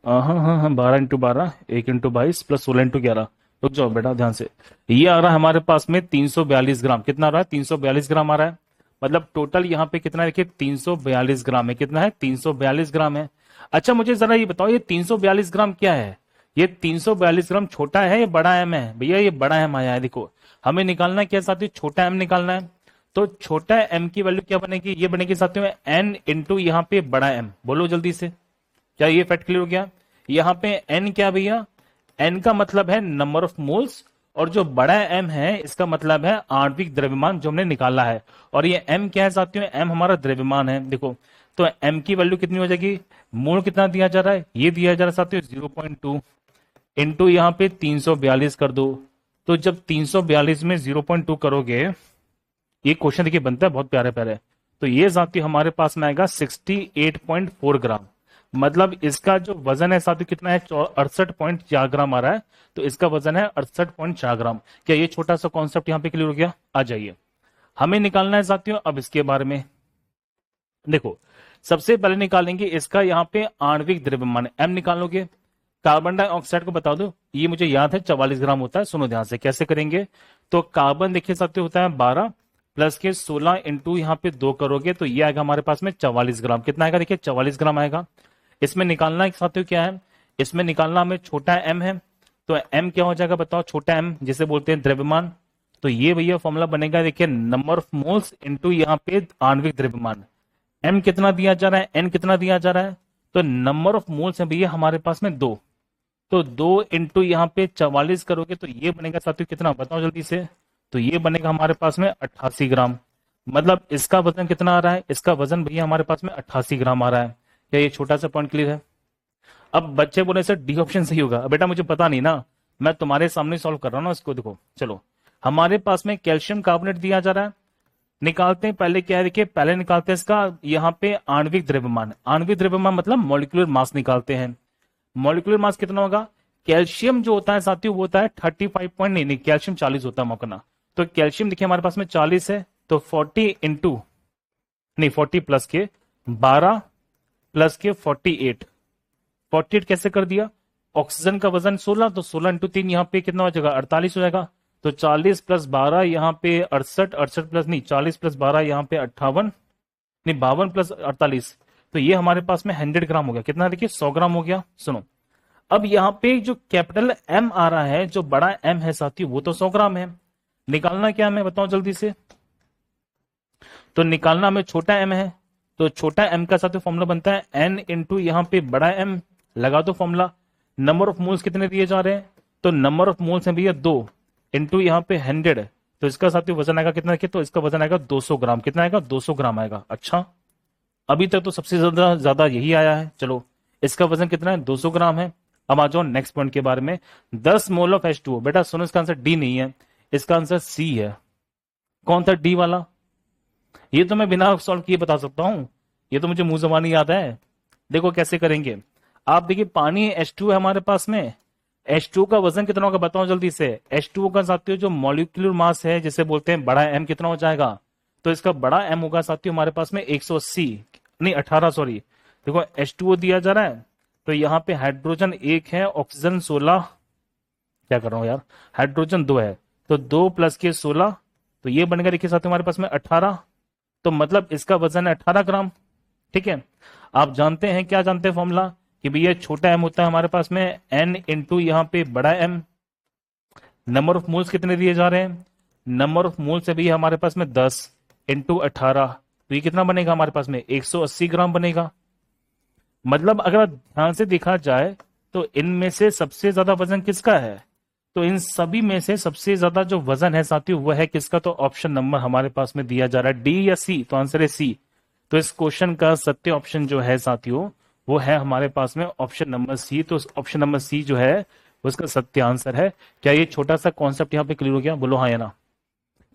हाँ हाँ हाँ, 12 इंटू 12, 1 इंटू 22 प्लस 16 इंटू 11, रुक जाओ बेटा ध्यान से। ये आ रहा है हमारे पास में 342 ग्राम, कितना आ रहा है, 342 ग्राम आ रहा है। मतलब टोटल यहाँ पे कितना है, देखिए 342 ग्राम है, कितना है, 342 ग्राम है। अच्छा मुझे जरा ये बताओ, ये 342 ग्राम क्या है, ये 342 ग्राम छोटा है या बड़ा एम है? भैया ये बड़ा एम आया है, देखो हमें निकालना है क्या साथियों, छोटा एम निकालना है। तो छोटा एम की वैल्यू क्या बनेगी, ये बनेगी साथियों एन इंटू यहाँ पे बड़ा एम। बोलो जल्दी से, क्या ये फैक्ट क्लियर हो गया? यहाँ पे एन क्या भैया, एन का मतलब है नंबर ऑफ मोल्स, और जो बड़ा एम है इसका मतलब है आणविक द्रव्यमान जो हमने निकाला है। और ये एम क्या है साथियों, एम हमारा द्रव्यमान है। देखो तो एम की वैल्यू कितनी हो जाएगी, मोल कितना दिया जा रहा है, ये दिया जा रहा है साथियों 0.2 इंटू यहाँ पे 342 कर दो। तो जब 342 में 0.2 करोगे, ये क्वेश्चन देखिए बनता है बहुत प्यारे प्यारे। तो ये साथियों हमारे पास में आएगा 68.4 ग्राम। मतलब इसका जो वजन है साथियों कितना है, 68.4 ग्राम आ रहा है। तो इसका वजन है 68.4 ग्राम। क्या ये छोटा सा कॉन्सेप्ट यहाँ पे क्लियर हो गया? आ जाइए, हमें निकालना है साथियों अब इसके बारे में। देखो सबसे पहले निकालेंगे इसका यहाँ पे आणविक द्रव्यमान, एम निकालोगे। कार्बन डाइऑक्साइड को बता दो, ये मुझे याद है 44 ग्राम होता है। सुनो ध्यान से कैसे करेंगे। तो कार्बन देखिए साथियों होता है 12 प्लस के 16 इंटू यहाँ पे 2 करोगे तो ये आएगा हमारे पास में 44 ग्राम। कितना आएगा, देखिए 44 ग्राम आएगा। इसमें निकालना साथियों क्या है, इसमें निकालना हमें छोटा एम है। तो एम क्या हो जाएगा बताओ, छोटा एम जिसे बोलते हैं द्रव्यमान। तो ये भैया फॉर्मूला बनेगा, देखिए नंबर ऑफ मोल्स इंटू यहाँ पे आणविक द्रव्यमान। एम कितना दिया जा रहा है, एन कितना दिया जा रहा है, तो नंबर ऑफ मोल्स है भैया हमारे पास में 2। तो 2 इंटू यहाँ पे 44 करोगे तो ये बनेगा साथियों कितना बताओ जल्दी से, तो ये बनेगा हमारे पास में 88 ग्राम। मतलब इसका वजन कितना आ रहा है, इसका वजन भैया हमारे पास में 88 ग्राम आ रहा है। क्या ये छोटा सा पॉइंट क्लियर है? अब बच्चे बोले सर डी ऑप्शन सही होगा, बेटा मुझे पता नहीं ना, मैं तुम्हारे सामने सॉल्व कर रहा हूँ ना इसको। देखो चलो हमारे पास में कैल्शियम कार्बोनेट दिया जा रहा है, निकालते हैं पहले क्या है, देखिए पहले निकालते हैं इसका यहाँ पे आणविक द्रव्यमान। आणविक द्रव्यमान मतलब मॉलिक्यूलर मास निकालते हैं। मॉलिक्यूलर मास कितना होगा, कैल्शियम जो होता है साथियों वो होता है 35 पॉइंट, नहीं कैल्शियम 40 होता है मौकना। तो कैल्शियम देखिए हमारे पास में 40 है, तो 40 इंटू नहीं 40 प्लस के 12 प्लस के 48, 48 कैसे कर दिया, ऑक्सीजन का वजन 16, तो 16 इंटू 3 यहाँ पे कितना हो जाएगा 48 हो जाएगा। तो 40 प्लस 12 यहाँ पे 68, 68 प्लस नहीं 40 प्लस 12 यहाँ पे 58, नहीं 52 प्लस 48, तो ये हमारे पास में 100 ग्राम हो गया। कितना देखिए 100 ग्राम हो गया। सुनो अब यहाँ पे जो कैपिटल एम आ रहा है, जो बड़ा एम है साथी वो तो 100 ग्राम है। निकालना क्या हमें बताओ जल्दी से, तो निकालना हमें छोटा एम है। तो छोटा एम का साथ फॉर्मूला बनता है एन इंटू यहाँ पे बड़ा एम, लगा दो फॉर्मूला। नंबर ऑफ मोल्स कितने दिए जा रहे हैं, तो नंबर ऑफ मोल्स है भैया 2 इंटू यहाँ पे 100, तो इसका साथियों वजन आएगा कितना, तो इसका वजन आएगा 200 ग्राम। कितना आएगा 200 ग्राम आएगा। अच्छा अभी तक तो सबसे ज्यादा यही आया है। चलो इसका वजन कितना है 200 ग्राम है। अब आ जाओ नेक्स्ट पॉइंट के बारे में, 10 मोल ऑफ H2O। बेटा सुनो इसका आंसर डी नहीं है, इसका आंसर सी है। कौन था डी वाला, ये तो मैं बिना सॉल्व किए बता सकता हूं, ये तो मुझे मुंह जबानी याद है। देखो कैसे करेंगे, आप देखिए पानी H2 है हमारे पास में, H2 का वजन कितना होगा बताओ जल्दी से। H2 का साथियों जो मॉलिक्यूलर मास है जिसे बोलते हैं बड़ा M, कितना हो जाएगा, तो इसका बड़ा M होगा साथियों हमारे पास में 180 नहीं 18 सॉरी। देखो H2O दिया जा रहा है, तो यहाँ पे हाइड्रोजन 1 है, ऑक्सीजन 16, क्या कर रहा हूं यार, हाइड्रोजन 2 है, तो 2 प्लस के 16, तो ये बनेगा देखिए साथियों हमारे पास में 18। तो मतलब इसका वजन है 18 ग्राम। ठीक है, आप जानते हैं क्या जानते हैं फॉर्मूला कि भैया छोटा एम होता है हमारे पास में एन इंटू यहाँ पे बड़ा एम। नंबर ऑफ मोल्स कितने दिए जा रहे हैं, नंबर ऑफ मोल्स है भैया हमारे पास में 10 इंटू 18, तो ये कितना बनेगा हमारे पास में 180 ग्राम बनेगा। मतलब अगर ध्यान से देखा जाए तो इनमें से सबसे ज्यादा वजन किसका है, तो इन सभी में से सबसे ज्यादा जो वजन है साथियों वह है किसका, तो ऑप्शन नंबर हमारे पास में दिया जा रहा है डी या सी, तो आंसर है सी। तो इस क्वेश्चन का सत्य ऑप्शन जो है साथियों वो है हमारे पास में ऑप्शन नंबर सी। तो ऑप्शन नंबर सी जो है उसका सत्य आंसर है। क्या ये छोटा सा कॉन्सेप्ट यहाँ पे क्लियर हो गया, बोलो हाँ या ना।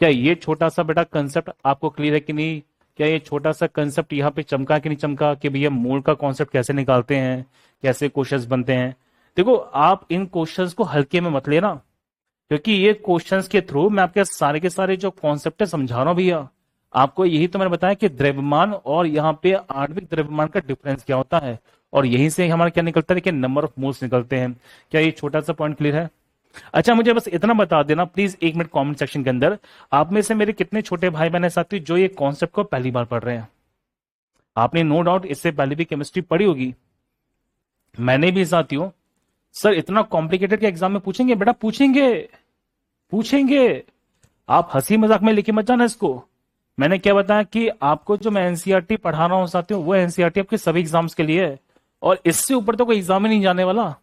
क्या ये छोटा सा बेटा कंसेप्ट आपको क्लियर है कि नहीं, क्या ये छोटा सा कंसेप्ट यहाँ पे चमका कि नहीं चमका, कि भैया मोल का कॉन्सेप्ट कैसे निकालते हैं, कैसे क्वेश्चंस बनते हैं। देखो आप इन क्वेश्चंस को हल्के में मत लेना, क्योंकि ये क्वेश्चंस के थ्रू मैं आपके सारे के सारे जो कॉन्सेप्ट है समझा रहा हूं भैया। आपको यही तो मैंने बताया कि द्रव्यमान और यहाँ पे आणविक द्रव्यमान का डिफरेंस क्या होता है, और यहीं से हमारा क्या निकलता है कि नंबर ऑफ मोल्स निकलते हैं। क्या ये छोटा सा पॉइंट क्लियर है? अच्छा मुझे बस इतना बता देना प्लीज 1 मिनट कमेंट सेक्शन के अंदर, आप में से मेरे कितने छोटे भाई बहन साथी जो ये कॉन्सेप्ट को पहली बार पढ़ रहे हैं। आपने नो डाउट इससे पहले भी केमिस्ट्री पढ़ी होगी, मैंने भी साथियों सर इतना कॉम्प्लिकेटेड क्या एग्जाम में पूछेंगे? बेटा पूछेंगे, पूछेंगे। आप हंसी मजाक में लेके मत जाना इसको। मैंने क्या बताया कि आपको जो मैं एनसीईआरटी पढ़ा रहा हूं साथियों, वो एनसीईआरटी आपके सभी एग्जाम्स के लिए है, और इससे ऊपर तो कोई एग्जाम ही नहीं जाने वाला।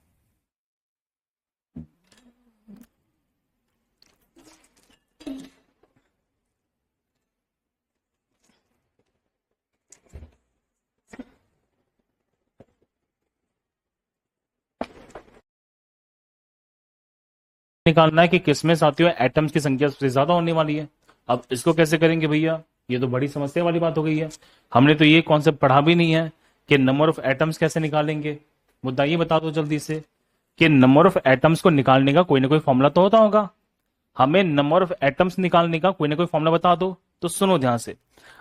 निकालना है कि किसमें साथियों एटम्स की संख्या सबसे ज्यादा होने वाली है। अब इसको कैसे करेंगे भैया? ये तो बड़ी समस्या वाली बात हो गई है। हमने तो ये कॉन्सेप्ट पढ़ा भी नहीं है कि नंबर ऑफ एटम्स कैसे निकालेंगे। मुद्दा ये बता दो जल्दी से कि नंबर ऑफ एटम्स को निकालने का कोई ना कोई फॉर्मूला तो होता होगा। हमें नंबर ऑफ एटम्स निकालने का कोई ना कोई फॉर्मूला बता दो। तो सुनो ध्यान से,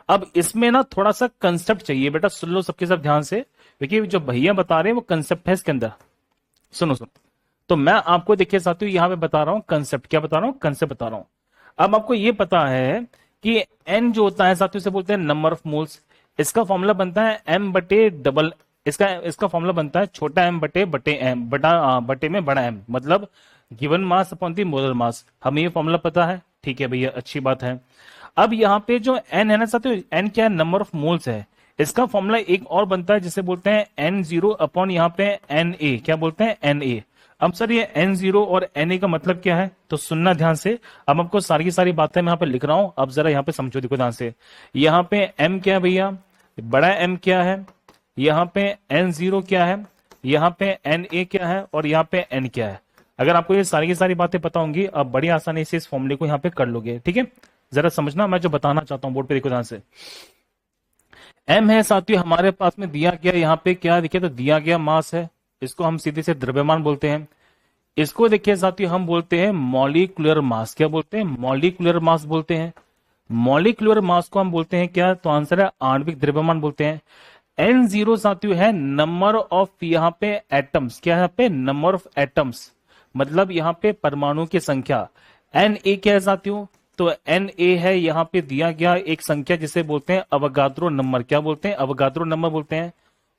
अब इसमें ना थोड़ा सा कंसेप्ट चाहिए बेटा, सुन लो सबके सब ध्यान से, क्योंकि जो भैया बता रहे हैं वो कंसेप्ट है इसके अंदर। सुनो सुनो, तो मैं आपको देखिए साथियों यहां पे बता रहा हूं कंसेप्ट। क्या बता रहा हूं? कंसेप्ट बता रहा हूं। अब आपको ये पता है कि एन जो होता है साथियों से बोलते हैं नंबर ऑफ मोल्स। इसका फॉर्मूला बनता है एम बटे डबल, इसका इसका फॉर्मूला बनता है छोटा एम बटे बटे एम बटे में बड़ा एम, मतलब given mass upon the molar mass. हमें ये फॉर्मूला पता है, ठीक है भैया, अच्छी बात है। अब यहाँ पे जो एन है ना साथियों, एन क्या है? नंबर ऑफ मोल्स है। इसका फॉर्मूला एक और बनता है जिसे बोलते हैं एन जीरो अपॉन यहाँ पे एन ए। क्या बोलते हैं? N A. अब सर ये एन जीरो और एन ए का मतलब क्या है? तो सुनना ध्यान से, अब आपको सारी की सारी बातें मैं यहाँ पे लिख रहा हूं, अब जरा यहाँ पे समझो, देखो ध्यान से। यहाँ पे एम क्या है भैया? बड़ा एम क्या है? यहाँ पे एन जीरो क्या है? यहाँ पे एन ए क्या है? और यहाँ पे एन क्या है? अगर आपको ये सारी की सारी बातें पता होंगी, अब बड़ी आसानी से इस फॉर्मूले को यहाँ पे कर लोगे, ठीक है? जरा समझना मैं जो बताना चाहता हूँ, बोर्ड पे देखो ध्यान से। एम है साथियों हमारे पास में दिया गया, यहाँ पे क्या देखिए तो दिया गया मास है, इसको हम सीधे से द्रव्यमान बोलते हैं। इसको देखिए साथियों हम बोलते हैं मॉलिक्यूलर मास। क्या बोलते हैं? मॉलिक्यूलर मास बोलते हैं। मॉलिक्यूलर मास को हम बोलते हैं क्या? तो आंसर है आणविक द्रव्यमान बोलते हैं। एन जीरो साथियों है नंबर ऑफ यहाँ पे एटम्स। क्या है यहाँ पे? नंबर ऑफ एटम्स, मतलब यहाँ पे परमाणु की संख्या। एन ए क्या है साथियों? तो एन ए है यहाँ पे दिया गया एक संख्या जिसे बोलते हैं अवगाद्रो नंबर। क्या बोलते हैं? अवगाद्रो नंबर बोलते हैं।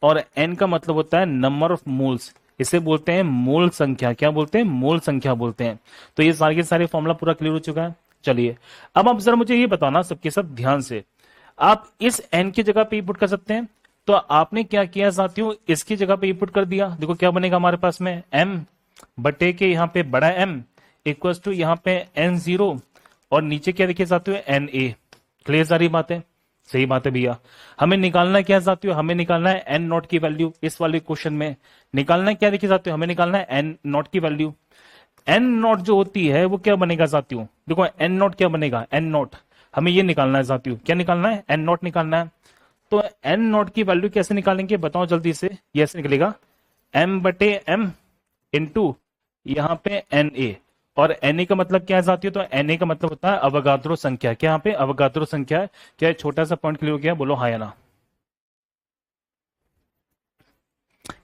और एन का मतलब होता है नंबर ऑफ मोल्स, इसे बोलते हैं मोल संख्या। क्या बोलते हैं? मोल संख्या बोलते हैं। तो ये सारे के सारे फॉर्मूला पूरा क्लियर हो चुका है। चलिए अब आप जरा मुझे ये बताना सबके सब ध्यान से, आप इस एन की जगह पे पुट कर सकते हैं। तो आपने क्या किया साथियों, इसकी जगह पे पुट कर दिया। देखो क्या बनेगा हमारे पास में, एम बटे के यहाँ पे बड़ा एम इक्वल टू यहाँ पे एन जीरो, और नीचे क्या देखिए साथियों एन ए। क्लियर सारी बातें? सही बात है भैया। हमें निकालना क्या है साथियों? हमें निकालना है एन नॉट की वैल्यू। इस वाले क्वेश्चन में निकालना क्या देखिए साथियों? हमें निकालना है एन नॉट की वैल्यू। एन नॉट जो होती है वो क्या बनेगा साथियों? देखो एन नॉट क्या बनेगा? एन नॉट हमें ये निकालना है साथियों। क्या निकालना है? एन नॉट निकालना है। तो एन नॉट की वैल्यू कैसे निकालेंगे बताओ जल्दी से? ये ऐसे निकलेगा एम बटे एम इंटू यहाँ पे एन ए, और एन ए का मतलब क्या है साथियों? तो एन ए का मतलब होता है अवगाद्रो संख्या। क्या यहाँ पे अवगाद्रो संख्या है? क्या छोटा सा पॉइंट क्लियर हो गया? बोलो हाँ या ना।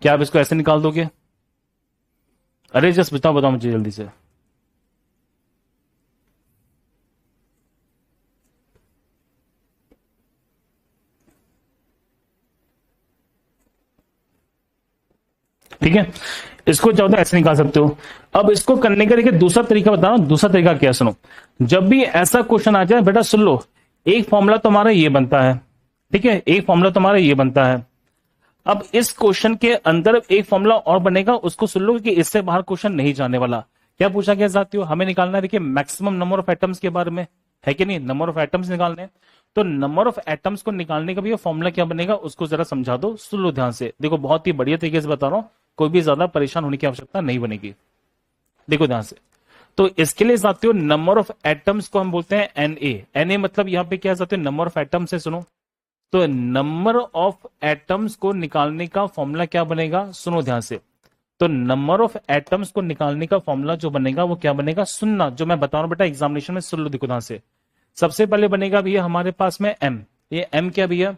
क्या आप इसको ऐसे निकाल दोगे? अरे जस्ट बताओ बताओ मुझे जल्दी से। ठीक है, इसको चाहो तो ऐसे निकाल सकते हो। अब इसको करने का देखिए दूसरा तरीका बता रहा हूं। दूसरा तरीका क्या? सुनो, जब भी ऐसा क्वेश्चन आ जाए बेटा सुन लो, एक फॉर्मूला तुम्हारा ये बनता है, ठीक है, एक फॉर्मूला तुम्हारा ये बनता है। अब इस क्वेश्चन के अंदर एक फॉर्मूला और बनेगा, उसको सुन लो कि इससे बाहर क्वेश्चन नहीं जाने वाला। क्या पूछा गया साथियों? हमें निकालना है देखिए मैक्सिमम नंबर ऑफ एटम्स के बारे में, है कि नहीं? नंबर ऑफ एटम्स निकालने हैं। तो नंबर ऑफ एटम्स को निकालने का भी फॉर्मूला क्या बनेगा उसको जरा समझा दो, सुन लो ध्यान से। देखो बहुत ही बढ़िया तरीके से बता रहा हूं, कोई भी ज्यादा परेशान होने की आवश्यकता नहीं बनेगी। देखो ध्यान से, तो इसके लिए साथियों नंबर ऑफ एटम्स को हम बोलते हैं एन ए। एन ए मतलब यहाँ पे क्या साथियों? नंबर ऑफ एटम्स है। सुनो, तो नंबर ऑफ एटम्स को निकालने का फॉर्मूला क्या बनेगा? सुनो ध्यान से, तो नंबर ऑफ एटम्स को निकालने का फॉर्मूला जो बनेगा वो क्या बनेगा? सुनना जो मैं बता रहा हूं बेटा एग्जामिनेशन में, सुन लो देखो ध्यान से। सबसे पहले बनेगा भैया हमारे पास में एम। ये एम क्या भैया?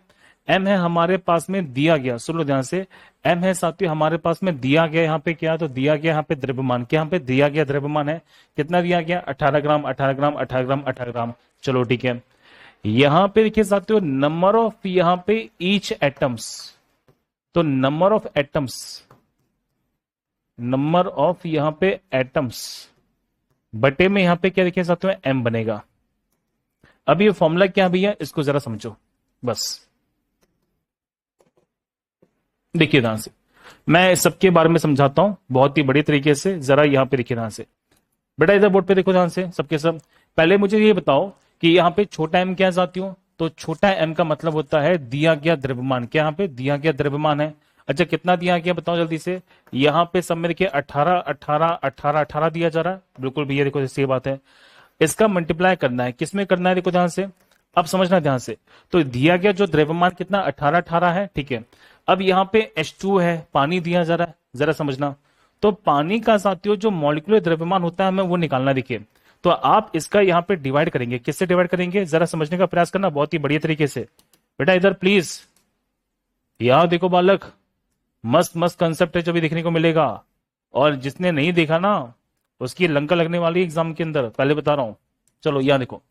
एम है हमारे पास में दिया गया, सुन लो ध्यान से, एम है साथियों हमारे पास में दिया गया। यहाँ पे क्या? तो दिया गया यहाँ पे द्रव्यमान। क्या यहाँ पे दिया गया द्रव्यमान है? कितना दिया गया? 18 ग्राम 18 ग्राम 18 ग्राम 18 ग्राम। चलो ठीक है, यहां पे देखिए साथियों नंबर ऑफ यहां पे ईच एटम्स, तो number of atoms number of यहाँ पे एटम्स बटे में यहाँ पे क्या देखिए साथियों m बनेगा। अब ये फॉर्मूला क्या भैया, इसको जरा समझो बस। देखिए ध्यान से, मैं इस सबके बारे में समझाता हूं बहुत ही बड़े तरीके से। जरा यहाँ पे देखिए ध्यान से, बेटा इधर बोर्ड पे देखो ध्यान से सबके सब। पहले मुझे ये बताओ कि यहाँ पे छोटा m क्या है साथियों, तो छोटा m का मतलब होता है दिया गया द्रव्यमान। क्या यहाँ पे दिया गया द्रव्यमान है। अच्छा कितना दिया गया बताओ जल्दी से। यहाँ पे सब में देखिए 18 18 18 18 दिया जा रहा है। बिल्कुल भैया देखो सही बात है। इसका मल्टीप्लाई करना है, किसमें करना है देखो ध्यान से, अब समझना ध्यान से। तो दिया गया जो द्रव्यमान कितना 18 18 है, ठीक है। अब यहाँ पे H2 है, पानी दिया जा रहा है, जरा समझना। तो पानी का साथियों जो मॉलिक्यूलर द्रव्यमान होता है हमें वो निकालना। देखिए तो आप इसका यहाँ पे डिवाइड करेंगे, किससे डिवाइड करेंगे जरा समझने का प्रयास करना बहुत ही बढ़िया तरीके से। बेटा इधर प्लीज, यहां देखो बालक, मस्त मस्त कंसेप्ट है जो भी देखने को मिलेगा, और जिसने नहीं देखा ना उसकी लंका लगने वाली एग्जाम के अंदर, पहले बता रहा हूं। चलो यहाँ देखो,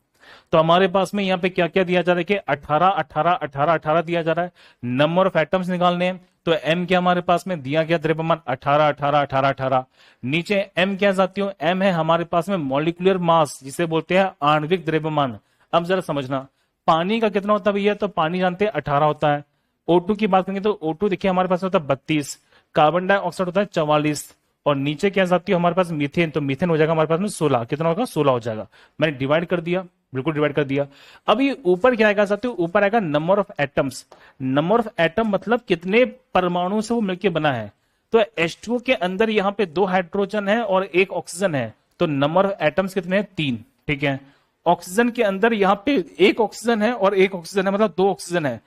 तो हमारे पास में यहाँ पे क्या क्या दिया जा रहा है कि 18 18 18 18 दिया जा रहा है। नंबर ऑफ एटम्स निकालने हैं, तो m क्या हमारे पास में दिया गया द्रव्यमान 18 18 18 18। नीचे m क्या साथियों, m है हमारे पास में मॉलिक्यूलर मास, जिसे बोलते हैं आणविक द्रव्यमान। अब जरा समझना, पानी का कितना होता है भैया, तो पानी जानते हैं 18 होता है। O2 की बात करेंगे तो O2 देखिए हमारे पास होता है 32, कार्बन डाइऑक्साइड होता है 44, और नीचे क्या साथियों हमारे पास मीथेन, तो मीथेन हो जाएगा हमारे पास में 16। कितना होगा 16 हो जाएगा। मैंने डिवाइड कर दिया, बिल्कुल डिवाइड कर दिया। अब ये ऊपर क्या आएगा साथियों, ऊपर आएगा number of atoms. Number of atom मतलब कितने परमाणु से वो मिलकर बना है। तो H2O के अंदर यहाँ पे 2 हाइड्रोजन है और 1 ऑक्सीजन है, तो नंबर ऑफ एटम्स कितने हैं 3, ठीक है। ऑक्सीजन के अंदर यहाँ पे 1 ऑक्सीजन है और 1 ऑक्सीजन है, मतलब 2 ऑक्सीजन है,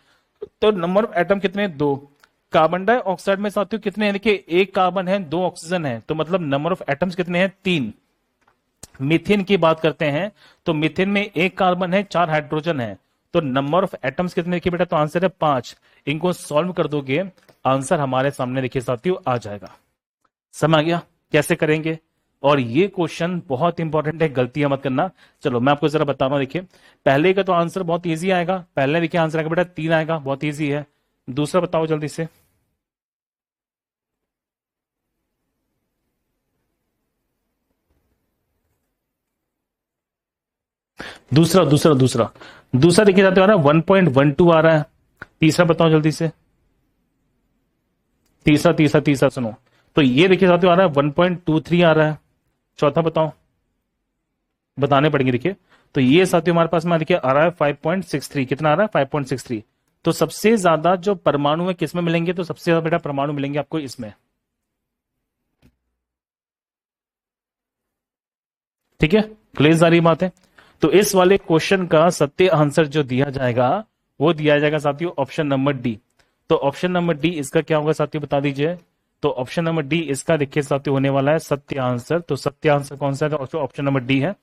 तो नंबर ऑफ एटम कितने हैं 2। कार्बन डाइऑक्साइड में साथियों कितने हैं, देखिए 1 कार्बन है 2 ऑक्सीजन है, तो मतलब नंबर ऑफ एटम्स कितने हैं 3। मीथेन की बात करते हैं तो मीथेन में 1 कार्बन है 4 हाइड्रोजन है, तो नंबर ऑफ एटम्स कितने देखिए बेटा, तो आंसर है 5। इनको सॉल्व कर दोगे आंसर हमारे सामने देखिए साथियों आ जाएगा। समझ आ गया कैसे करेंगे। और ये क्वेश्चन बहुत इंपॉर्टेंट है, गलतियां मत करना। चलो मैं आपको जरा बता रहा हूं, देखिए पहले का तो आंसर बहुत इजी आएगा, पहले देखिए आंसर आएगा बेटा 3 आएगा, बहुत इजी है। दूसरा बताओ जल्दी से। दूसरा दूसरा दूसरा दूसरा देखिए जाते आ रहा है 1.12 आ रहा है। तीसरा बताओ जल्दी से। तीसरा तीसरा तीसरा सुनो, तो ये देखिए साथियों आ रहा है 1.23 आ रहा है। चौथा बताओ, बताने पड़ेंगे देखिए। तो ये साथियों हमारे पास में देखिए आ रहा है 5.63। कितना आ रहा है 5.63। तो सबसे ज्यादा जो परमाणु है किसमें मिलेंगे, तो सबसे ज्यादा बेटा परमाणु मिलेंगे आपको इसमें, ठीक है। क्लियर सारी बात है। तो इस वाले क्वेश्चन का सत्य आंसर जो दिया जाएगा वो दिया जाएगा साथियों ऑप्शन नंबर डी। तो ऑप्शन नंबर डी इसका क्या होगा साथियों बता दीजिए। तो ऑप्शन नंबर डी इसका देखिए साथियों होने वाला है सत्य आंसर। तो सत्य आंसर कौन सा है, तो ऑप्शन नंबर डी है।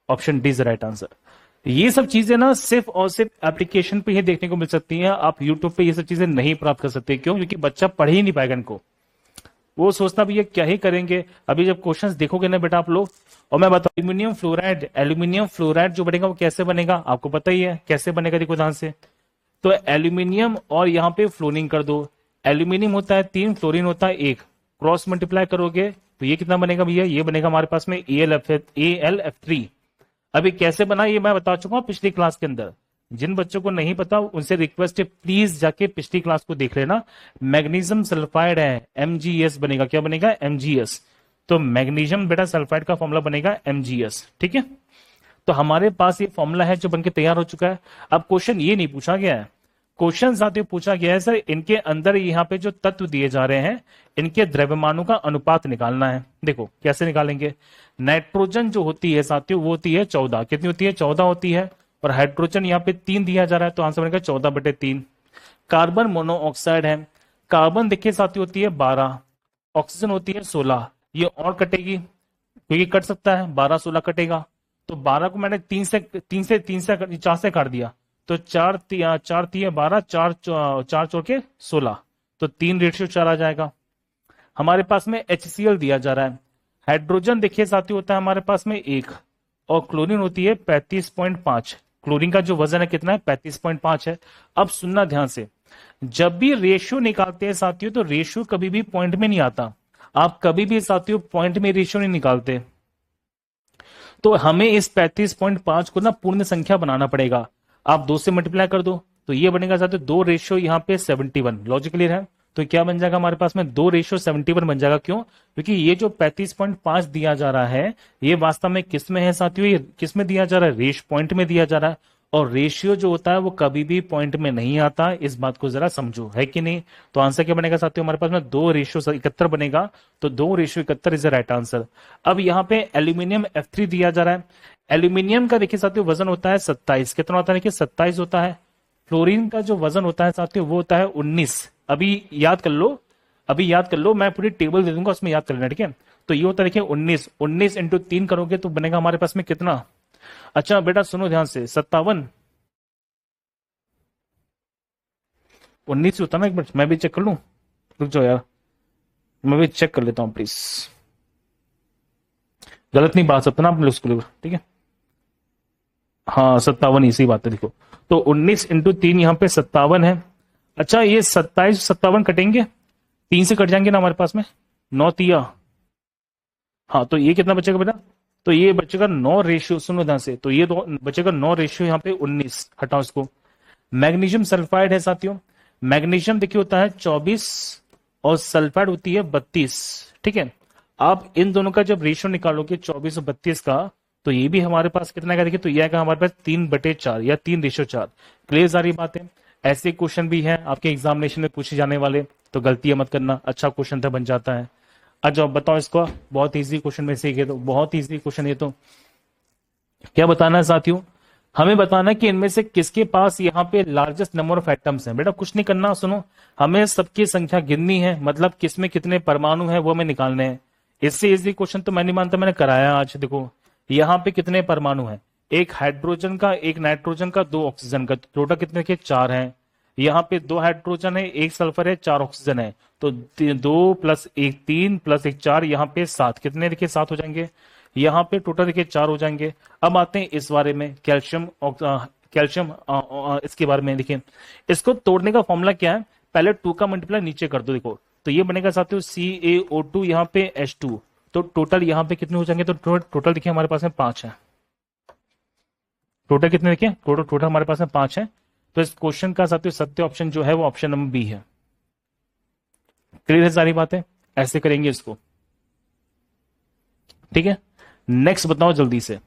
Option D is right answer. ये सब चीजें ना सिर्फ और सिर्फ एप्लीकेशन पे ही देखने को मिल सकती हैं, आप यूट्यूब पे ये सब चीजें नहीं प्राप्त कर सकते। क्यों, क्योंकि बच्चा पढ़ ही नहीं पाएगा इनको, वो सोचता भी ये क्या ही करेंगे। अभी जब क्वेश्चंस देखोगे ना बेटा आप लोग, और मैं बताऊं एल्यूमिनियम फ्लोराइड जो बनेगा वो कैसे बनेगा आपको पता ही है कैसे बनेगा, देखो ध्यान से। तो एल्यूमिनियम और यहाँ पे फ्लोरीन कर दो, एल्यूमिनियम होता है 3, फ्लोरीन होता है 1, क्रॉस मल्टीप्लाई करोगे तो ये कितना बनेगा भैया, ये बनेगा हमारे पास में AlF3। अभी कैसे बना ये मैं बता चुका हूँ पिछली क्लास के अंदर। जिन बच्चों को नहीं पता उनसे रिक्वेस्ट है प्लीज जाके पिछली क्लास को देख लेना। मैग्नीशियम सल्फाइड है MgS बनेगा, क्या बनेगा MgS। तो मैग्नीशियम बेटा सल्फाइड का फॉर्मूला बनेगा MgS, ठीक है। तो हमारे पास ये फॉर्मूला है जो बनके तैयार हो चुका है। अब क्वेश्चन ये नहीं पूछा गया है, क्वेश्चन साथियों पूछा गया है सर इनके अंदर यहाँ पे जो तत्व दिए जा रहे हैं इनके द्रव्यमानों का अनुपात निकालना है। देखो कैसे निकालेंगे। नाइट्रोजन जो होती है साथियों वो होती है 14, कितनी होती है 14 होती है, और हाइड्रोजन यहाँ पे 3 दिया जा रहा है, तो आंसर बनेगा 14/3। कार्बन मोनोऑक्साइड है, कार्बन देखिए साथियों होती है 12, ऑक्सीजन होती है 16। ये और कटेगी क्योंकि कट सकता है, 12 16 कटेगा। तो 12 को मैंने 4 से काट दिया, तो 4 3 12, 4 चौर के 16, तो 3:4 आ जाएगा। हमारे पास में HCl दिया जा रहा है। हाइड्रोजन देखिए साथियों होता है हमारे पास में 1, और क्लोरीन होती है 35.5। क्लोरीन का जो वजन है कितना है 35.5 है। अब सुनना ध्यान से, जब भी रेशियो निकालते हैं साथियों तो रेशियो कभी भी पॉइंट में नहीं आता। आप कभी भी साथियों पॉइंट में रेशियो नहीं निकालते, तो हमें इस 35.5 को ना पूर्ण संख्या बनाना पड़ेगा। आप 2 से मल्टीप्लाई कर दो तो ये बनेगा साथियों 2 रेशियो यहाँ पे 71। लॉजिक क्लियर है? तो क्या बन जाएगा हमारे पास में 2 रेशियो 71 बन जाएगा। क्यों? क्योंकि ये जो 35.5 दिया जा रहा है ये वास्तव में किस में है साथियों, ये किस में दिया जा रहा है, रेश पॉइंट में दिया जा रहा है। और रेशियो जो होता है वो कभी भी पॉइंट में नहीं आता, इस बात को जरा समझो, है कि नहीं? तो आंसर क्या बनेगा साथियों हमारे पास में 2 रेशियो 71 बनेगा। तो 2 ratio 71 is the right answer. अब यहाँ पे एल्यूमिनियम F3 दिया जा रहा है। एल्यूमिनियम का देखिए साथियों वजन होता है 27। कितना होता है? देखिए 27 होता है। फ्लोरीन का जो वजन होता है साथियों वो होता है 19। अभी याद कर लो, अभी याद कर लो, मैं पूरी टेबल दे दूंगा उसमें याद कर लेना, ठीक है? तो ये होता है देखिए 19। 19 इंटू 3 करोगे तो बनेगा हमारे पास में कितना? अच्छा बेटा सुनो ध्यान से, 57। 19 होता ना, एक मिनट मैं भी चेक कर लूं, रुक जाओ यार, मैं भी चेक कर लेता हूं प्लीज। गलत नहीं बात सकता ना आप लोग उसको लेकर, ठीक है? हाँ 57 इसी बात है, देखो तो 19 इंटू 3 यहाँ पे 57 है। अच्छा ये 27 57 कटेंगे, 3 से कट जाएंगे ना हमारे पास में, 9 तिया, हाँ तो ये कितना बचेगा बेटा? तो ये बचेगा 9 रेशियो, सुनो ध्यान से, तो ये दो बचेगा 9 रेशियो यहाँ पे 19, हटाओ इसको। मैग्नीशियम सल्फाइड है साथियों। मैग्नीशियम देखिए होता है 24 और सल्फाइड होती है 32, ठीक है? आप इन दोनों का जब रेशियो निकालोगे 24 और 32 का, तो ये भी हमारे पास कितना आएगा? देखिए तो ये आएगा हमारे पास 3/4 या 3:4। क्लियर सारी बात है? ऐसे क्वेश्चन भी हैं आपके एग्जामिनेशन में पूछे जाने वाले, तो गलतियां मत करना, अच्छा क्वेश्चन तो बन जाता है। अच्छा बताओ इसको, बहुत इजी क्वेश्चन में से, तो बहुत इजी क्वेश्चन ये तो। क्या बताना है साथियों? हमें बताना है कि इनमें से किसके पास यहाँ पे लार्जेस्ट नंबर ऑफ एटम्स हैं। बेटा कुछ नहीं करना, सुनो, हमें सबकी संख्या गिननी है, मतलब किसमें कितने परमाणु हैं वो हमें निकालने हैं। इससे इजी क्वेश्चन तो मैं नहीं मानता मैंने कराया आज। देखो यहाँ पे कितने परमाणु हैं, एक हाइड्रोजन का, एक नाइट्रोजन का, 2 ऑक्सीजन का, टोटल कितने के? 4 हैं। यहाँ पे 2 हाइड्रोजन है, 1 सल्फर है, 4 ऑक्सीजन है, तो 2 + 1 3 + 1 4, यहाँ पे 7, कितने देखिए 7 हो जाएंगे। यहाँ पे टोटल देखिए 4 हो जाएंगे। अब आते हैं इस बारे में, कैल्शियम इसके बारे में देखिए, इसको तोड़ने का फॉर्मूला क्या है? पहले 2 का मल्टीप्लाई नीचे कर दो, देखो तो ये बनेगा साथियों CaO2 यहाँ पे H2, तो टोटल यहाँ पे कितने हो जाएंगे? तो टोटल देखिए हमारे पास में 5 है। टोटल कितने देखिए, टोटल हमारे पास में 5 है। तो इस क्वेश्चन का साथियों सत्य ऑप्शन जो है वो ऑप्शन नंबर बी है। क्लियर है सारी बातें? ऐसे करेंगे इसको, ठीक है? नेक्स्ट बताओ जल्दी से,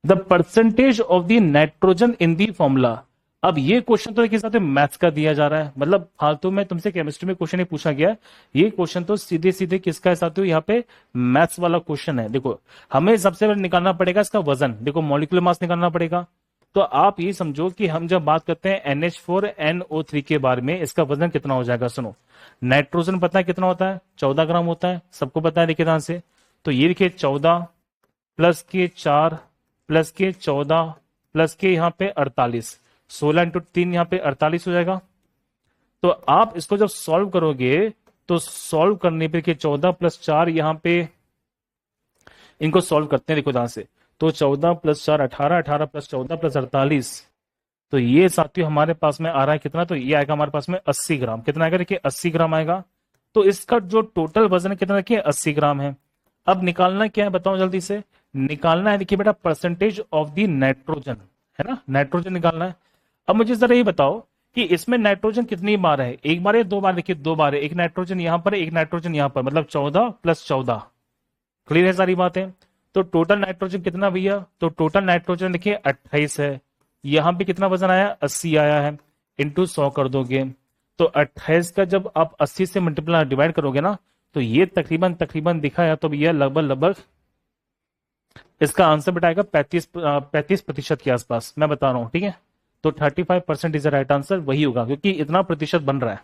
the percentage of the nitrogen in the formula. अब ये क्वेश्चन तो देखिए साथ मैथ्स का दिया जा रहा है, मतलब फालतू में तुमसे केमिस्ट्री में क्वेश्चन नहीं पूछा गया, ये क्वेश्चन तो सीधे सीधे किसका है साथियों? यहाँ पे मैथ्स वाला क्वेश्चन है। देखो हमें सबसे पहले निकालना पड़ेगा इसका वजन, देखो मॉलिक्यूलर मास निकालना पड़ेगा। तो आप ये समझो कि हम जब बात करते हैं NH4NO3 के बारे में, इसका वजन कितना हो जाएगा? सुनो, नाइट्रोजन पता है कितना होता है? 14 ग्राम होता है, सबको पता है देखिए ध्यान से। तो ये देखिए 14 + के 4 + के 14 + के यहाँ पे 48, 16 इंटू 3 यहाँ पे 48 हो जाएगा। तो आप इसको जब सॉल्व करोगे तो सॉल्व करने पे 14 + 4 यहाँ पे, इनको सॉल्व करते हैं देखो ध्यान से, तो 14 + 4 18, 18 + 14 + 48, तो ये साथियों हमारे पास में आ रहा है कितना? तो ये आएगा हमारे पास में 80 ग्राम। कितना आएगा? देखिए 80 ग्राम आएगा। तो इसका जो टोटल वजन है कितना? देखिए 80 ग्राम है। अब निकालना क्या है बताओ जल्दी से? निकालना है देखिए बेटा परसेंटेज ऑफ द नाइट्रोजन, है ना? नाइट्रोजन निकालना है। अब मुझे जरा ये बताओ कि इसमें नाइट्रोजन कितनी बार है? एक बार है, 2 बार? देखिए 2 बार है, एक नाइट्रोजन यहाँ पर, एक नाइट्रोजन यहाँ पर, मतलब 14 + 14। क्लियर है सारी बातें? तो टोटल नाइट्रोजन कितना भैया? तो टोटल नाइट्रोजन देखिए 28 है। यहाँ पे कितना वजन आया? 80 आया है, इंटू 100 कर दोगे, तो 28 का जब आप 80 से मल्टीप्लाई डिवाइड करोगे ना, तो ये तकरीबन तकरीबन दिखा है, तो भैया लगभग इसका आंसर बताएगा 35% के आसपास, मैं बता रहा हूं, ठीक है? तो 35% इज द राइट आंसर, वही होगा क्योंकि इतना प्रतिशत बन रहा है।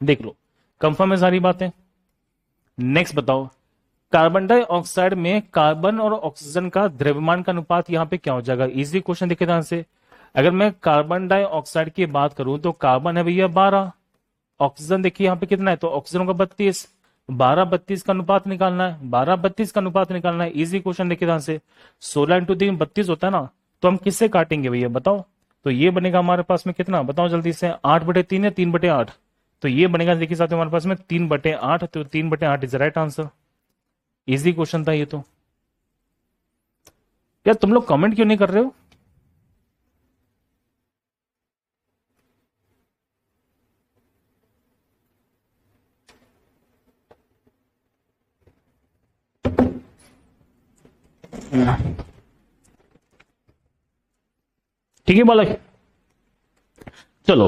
देख लो, कंफर्म है सारी बातें? नेक्स्ट बताओ, कार्बन डाइऑक्साइड में कार्बन और ऑक्सीजन का द्रव्यमान का अनुपात यहाँ पे क्या हो जाएगा? इजी क्वेश्चन देखे ध्यान से। अगर मैं कार्बन डाइऑक्साइड की बात करूं तो कार्बन है भैया 12, ऑक्सीजन देखिए यहाँ पे कितना है? तो ऑक्सीजन का 32, 12-32 का अनुपात निकालना है, 12-32 का अनुपात निकालना है। इजी क्वेश्चन देखिए ध्यान से, 16 इंटू 3 32 होता है ना, तो हम किससे काटेंगे भैया बताओ? तो ये बनेगा हमारे पास में कितना बताओ जल्दी से? 8/3 या 3/8? तो ये बनेगा, देखिए साथियों हमारे पास में 3/8, तो 3/8 is right answer. Easy question था ये तो। यार तुम लोग कमेंट क्यों नहीं कर रहे हो? ठीक है बालक, चलो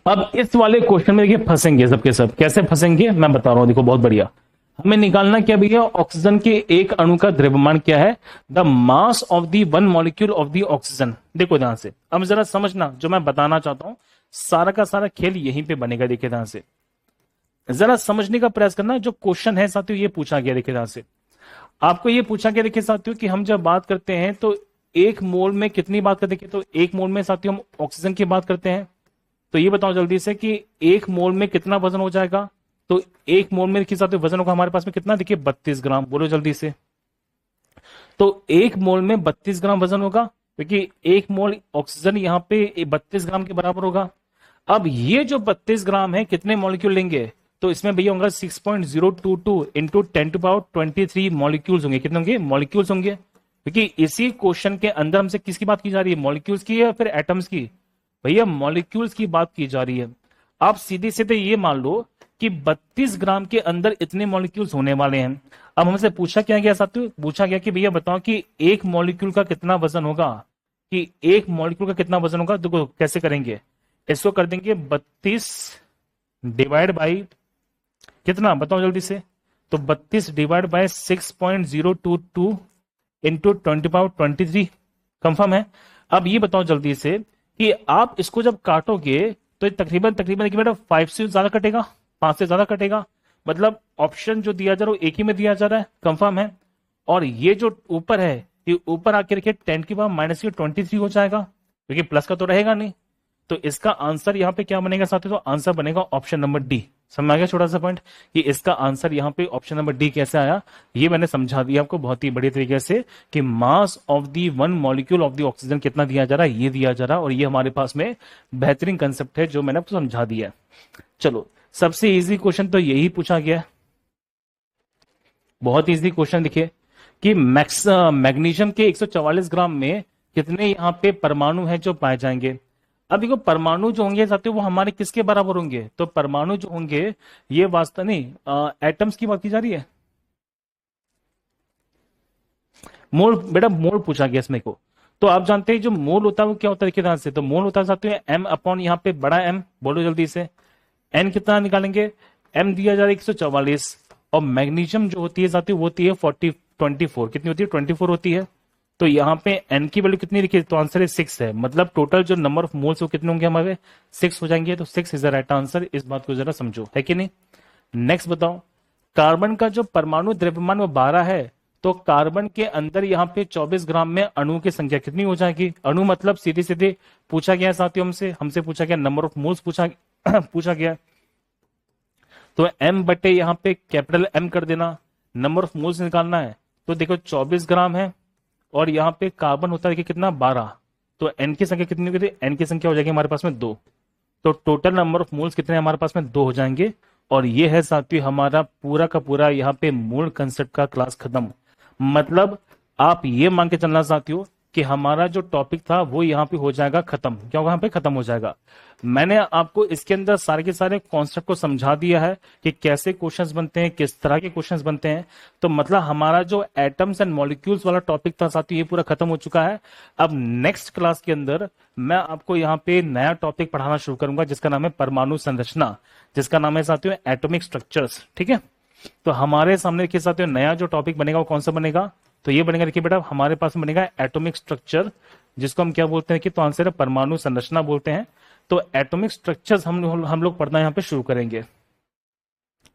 अब इस वाले क्वेश्चन में देखिए फंसेंगे सबके सब। कैसे फंसेंगे मैं बता रहा हूं, देखो बहुत बढ़िया। हमें निकालना क्या भैया, ऑक्सीजन के एक अणु का द्रव्यमान क्या है, the mass of the one molecule of the oxygen. देखो ध्यान से, अब जरा समझना जो मैं बताना चाहता हूं, सारा का सारा खेल यहीं पे बनेगा। देखिए ध्यान से, जरा समझने का प्रयास करना। जो क्वेश्चन है साथियों ये पूछा गया, देखिए ध्यान से, आपको ये पूछा गया देखिए साथियों कि हम जब बात करते हैं तो एक मोल में कितनी बात करते हैं, तो एक मोल में साथियों हम ऑक्सीजन की बात करते हैं। तो ये बताओ जल्दी से कि एक मोल में कितना वजन हो जाएगा। तो एक मोल में देखिए साथियों वजन होगा हमारे पास में कितना, देखिए 32 ग्राम। बोलो जल्दी से। तो एक मोल में 32 ग्राम वजन होगा, क्योंकि एक मोल ऑक्सीजन यहाँ पे 32 ग्राम के बराबर होगा। अब ये जो 32 ग्राम है कितने मॉलिक्यूल लेंगे, तो इसमें भैया होगा 6.022 इंटू 10⁻23 मॉलिक्यूल्स होंगे। कितने होंगे, मॉलिक्यूल्स होंगे। क्योंकि इसी क्वेश्चन के अंदर हमसे किसकी बात की जा रही है, मॉलिक्यूल्स की या फिर एटम्स की, भैया मॉलिक्यूल्स की बात की जा रही है। आप सीधे सीधे ये मान लो कि 32 ग्राम के अंदर इतने मॉलिक्यूल्स होने वाले हैं। अब हमसे पूछा क्या गया साथियों, पूछा गया कि भैया बताओ कि एक मॉलिक्यूल का कितना वजन होगा, कि एक मॉलिक्यूल का कितना वजन होगा। देखो कैसे करेंगे, इसको कर देंगे 32 डिवाइड बाई कितना बताओ जल्दी से, तो 32 डिवाइड बाय 6.022 इंटू 10⁻23। कंफर्म है। अब ये बताओ जल्दी से कि आप इसको जब काटोगे तो ये तकरीबन तकरीबन देखिए बेटा 5 से ज्यादा कटेगा, 5 से ज्यादा कटेगा। मतलब ऑप्शन जो दिया जा रहा है वो एक ही में दिया जा रहा है। कंफर्म है। और ये जो ऊपर है, ये ऊपर आके रखिए 10⁻23 हो जाएगा, क्योंकि प्लस का तो रहेगा नहीं। तो इसका आंसर यहाँ पे क्या बनेगा साथियों, तो आंसर बनेगा ऑप्शन नंबर डी। समझ आ गया छोटा सा पॉइंट कि इसका आंसर यहाँ पे ऑप्शन नंबर डी कैसे आया, ये मैंने समझा दिया आपको बहुत ही बढ़िया तरीके से कि mass of the one molecule of the oxygen कितना दिया जा रहा है, ये दिया जा रहा है। और ये हमारे पास में बेहतरीन कंसेप्ट है जो मैंने आपको समझा दिया। चलो सबसे इजी क्वेश्चन तो यही पूछा गया, बहुत इजी क्वेश्चन। देखिए कि मैग्नीशियम के 144 ग्राम में कितने यहाँ पे परमाणु हैं जो पाए जाएंगे। अब देखो परमाणु जो होंगे साथियों वो हमारे किसके बराबर होंगे, तो परमाणु जो होंगे ये वास्तव नहीं एटम्स की बात की जा रही है। मोल बेटा मोल पूछा गया इसमें को, तो आप जानते हैं जो मोल होता है वो क्या होता है, देखिए ध्यान से। तो मोल होता है साथियों एम अपॉन यहाँ पे बड़ा एम। बोलो जल्दी से, एन कितना निकालेंगे, एम दिया जा रहा है 144, और मैग्नीशियम जो होती है साथियों वो होती है 24। कितनी होती है, 24 होती है। तो यहाँ पे एन की वैल्यू कितनी लिखी, तो आंसर है 6 है। मतलब टोटल जो नंबर ऑफ मोल्स वो कितने होंगे हमारे, 6 हो जाएंगे। तो 6 इज द राइट आंसर। इस बात को जरा समझो, है कि नहीं। नेक्स्ट बताओ, कार्बन का जो परमाणु द्रव्यमान वो 12 है, तो कार्बन के अंदर यहाँ पे 24 ग्राम में अणु की संख्या कितनी हो जाएगी। अणु मतलब सीधे सीधे पूछा गया साथियों हमसे पूछा गया नंबर ऑफ मोल्स पूछा गया। तो एम बटे यहाँ पे कैपिटल एम कर देना, नंबर ऑफ मोल्स निकालना है। तो देखो 24 ग्राम है और यहाँ पे कार्बन होता है कि कितना 12, तो एन की संख्या कितनी होगी, एन की संख्या हो जाएगी हमारे पास में 2। तो टोटल नंबर ऑफ मोल्स कितने हमारे पास में 2 हो जाएंगे। और ये है साथियों हमारा पूरा का पूरा यहाँ पे मोल कंसेप्ट का क्लास खत्म। मतलब आप ये मान के चलना साथियों कि हमारा जो टॉपिक था वो यहाँ पे हो जाएगा खत्म। क्या होगा, यहाँ पे खत्म हो जाएगा। मैंने आपको इसके अंदर सारे के सारे कॉन्सेप्ट को समझा दिया है कि कैसे क्वेश्चंस बनते हैं, किस तरह के क्वेश्चंस बनते हैं। तो मतलब हमारा जो एटम्स एंड मॉलिक्यूल्स वाला टॉपिक था साथियों ये पूरा खत्म हो चुका है। अब नेक्स्ट क्लास के अंदर मैं आपको यहाँ पे नया टॉपिक पढ़ाना शुरू करूंगा जिसका नाम है परमाणु संरचना, जिसका नाम है साथियों एटॉमिक स्ट्रक्चर्स। ठीक है, तो हमारे सामने के साथियों नया जो टॉपिक बनेगा वो कौन सा बनेगा, तो ये बनेगा, देखिए बेटा हमारे पास में बनेगा एटॉमिक स्ट्रक्चर, जिसको हम क्या बोलते हैं कि तो आंसर है परमाणु संरचना बोलते हैं। तो एटॉमिक स्ट्रक्चर्स हम लोग पढ़ना यहाँ पे शुरू करेंगे।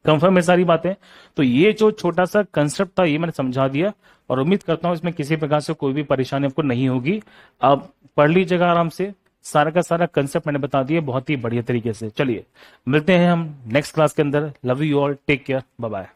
कंफर्म है सारी बातें। तो ये जो छोटा सा कंसेप्ट था ये मैंने समझा दिया और उम्मीद करता हूं इसमें किसी प्रकार से कोई भी परेशानी आपको नहीं होगी। आप पढ़ लीजिएगा आराम से, सारा का सारा कंसेप्ट मैंने बता दिया बहुत ही बढ़िया तरीके से। चलिए मिलते हैं हम नेक्स्ट क्लास के अंदर। Love you all, take care, bye bye.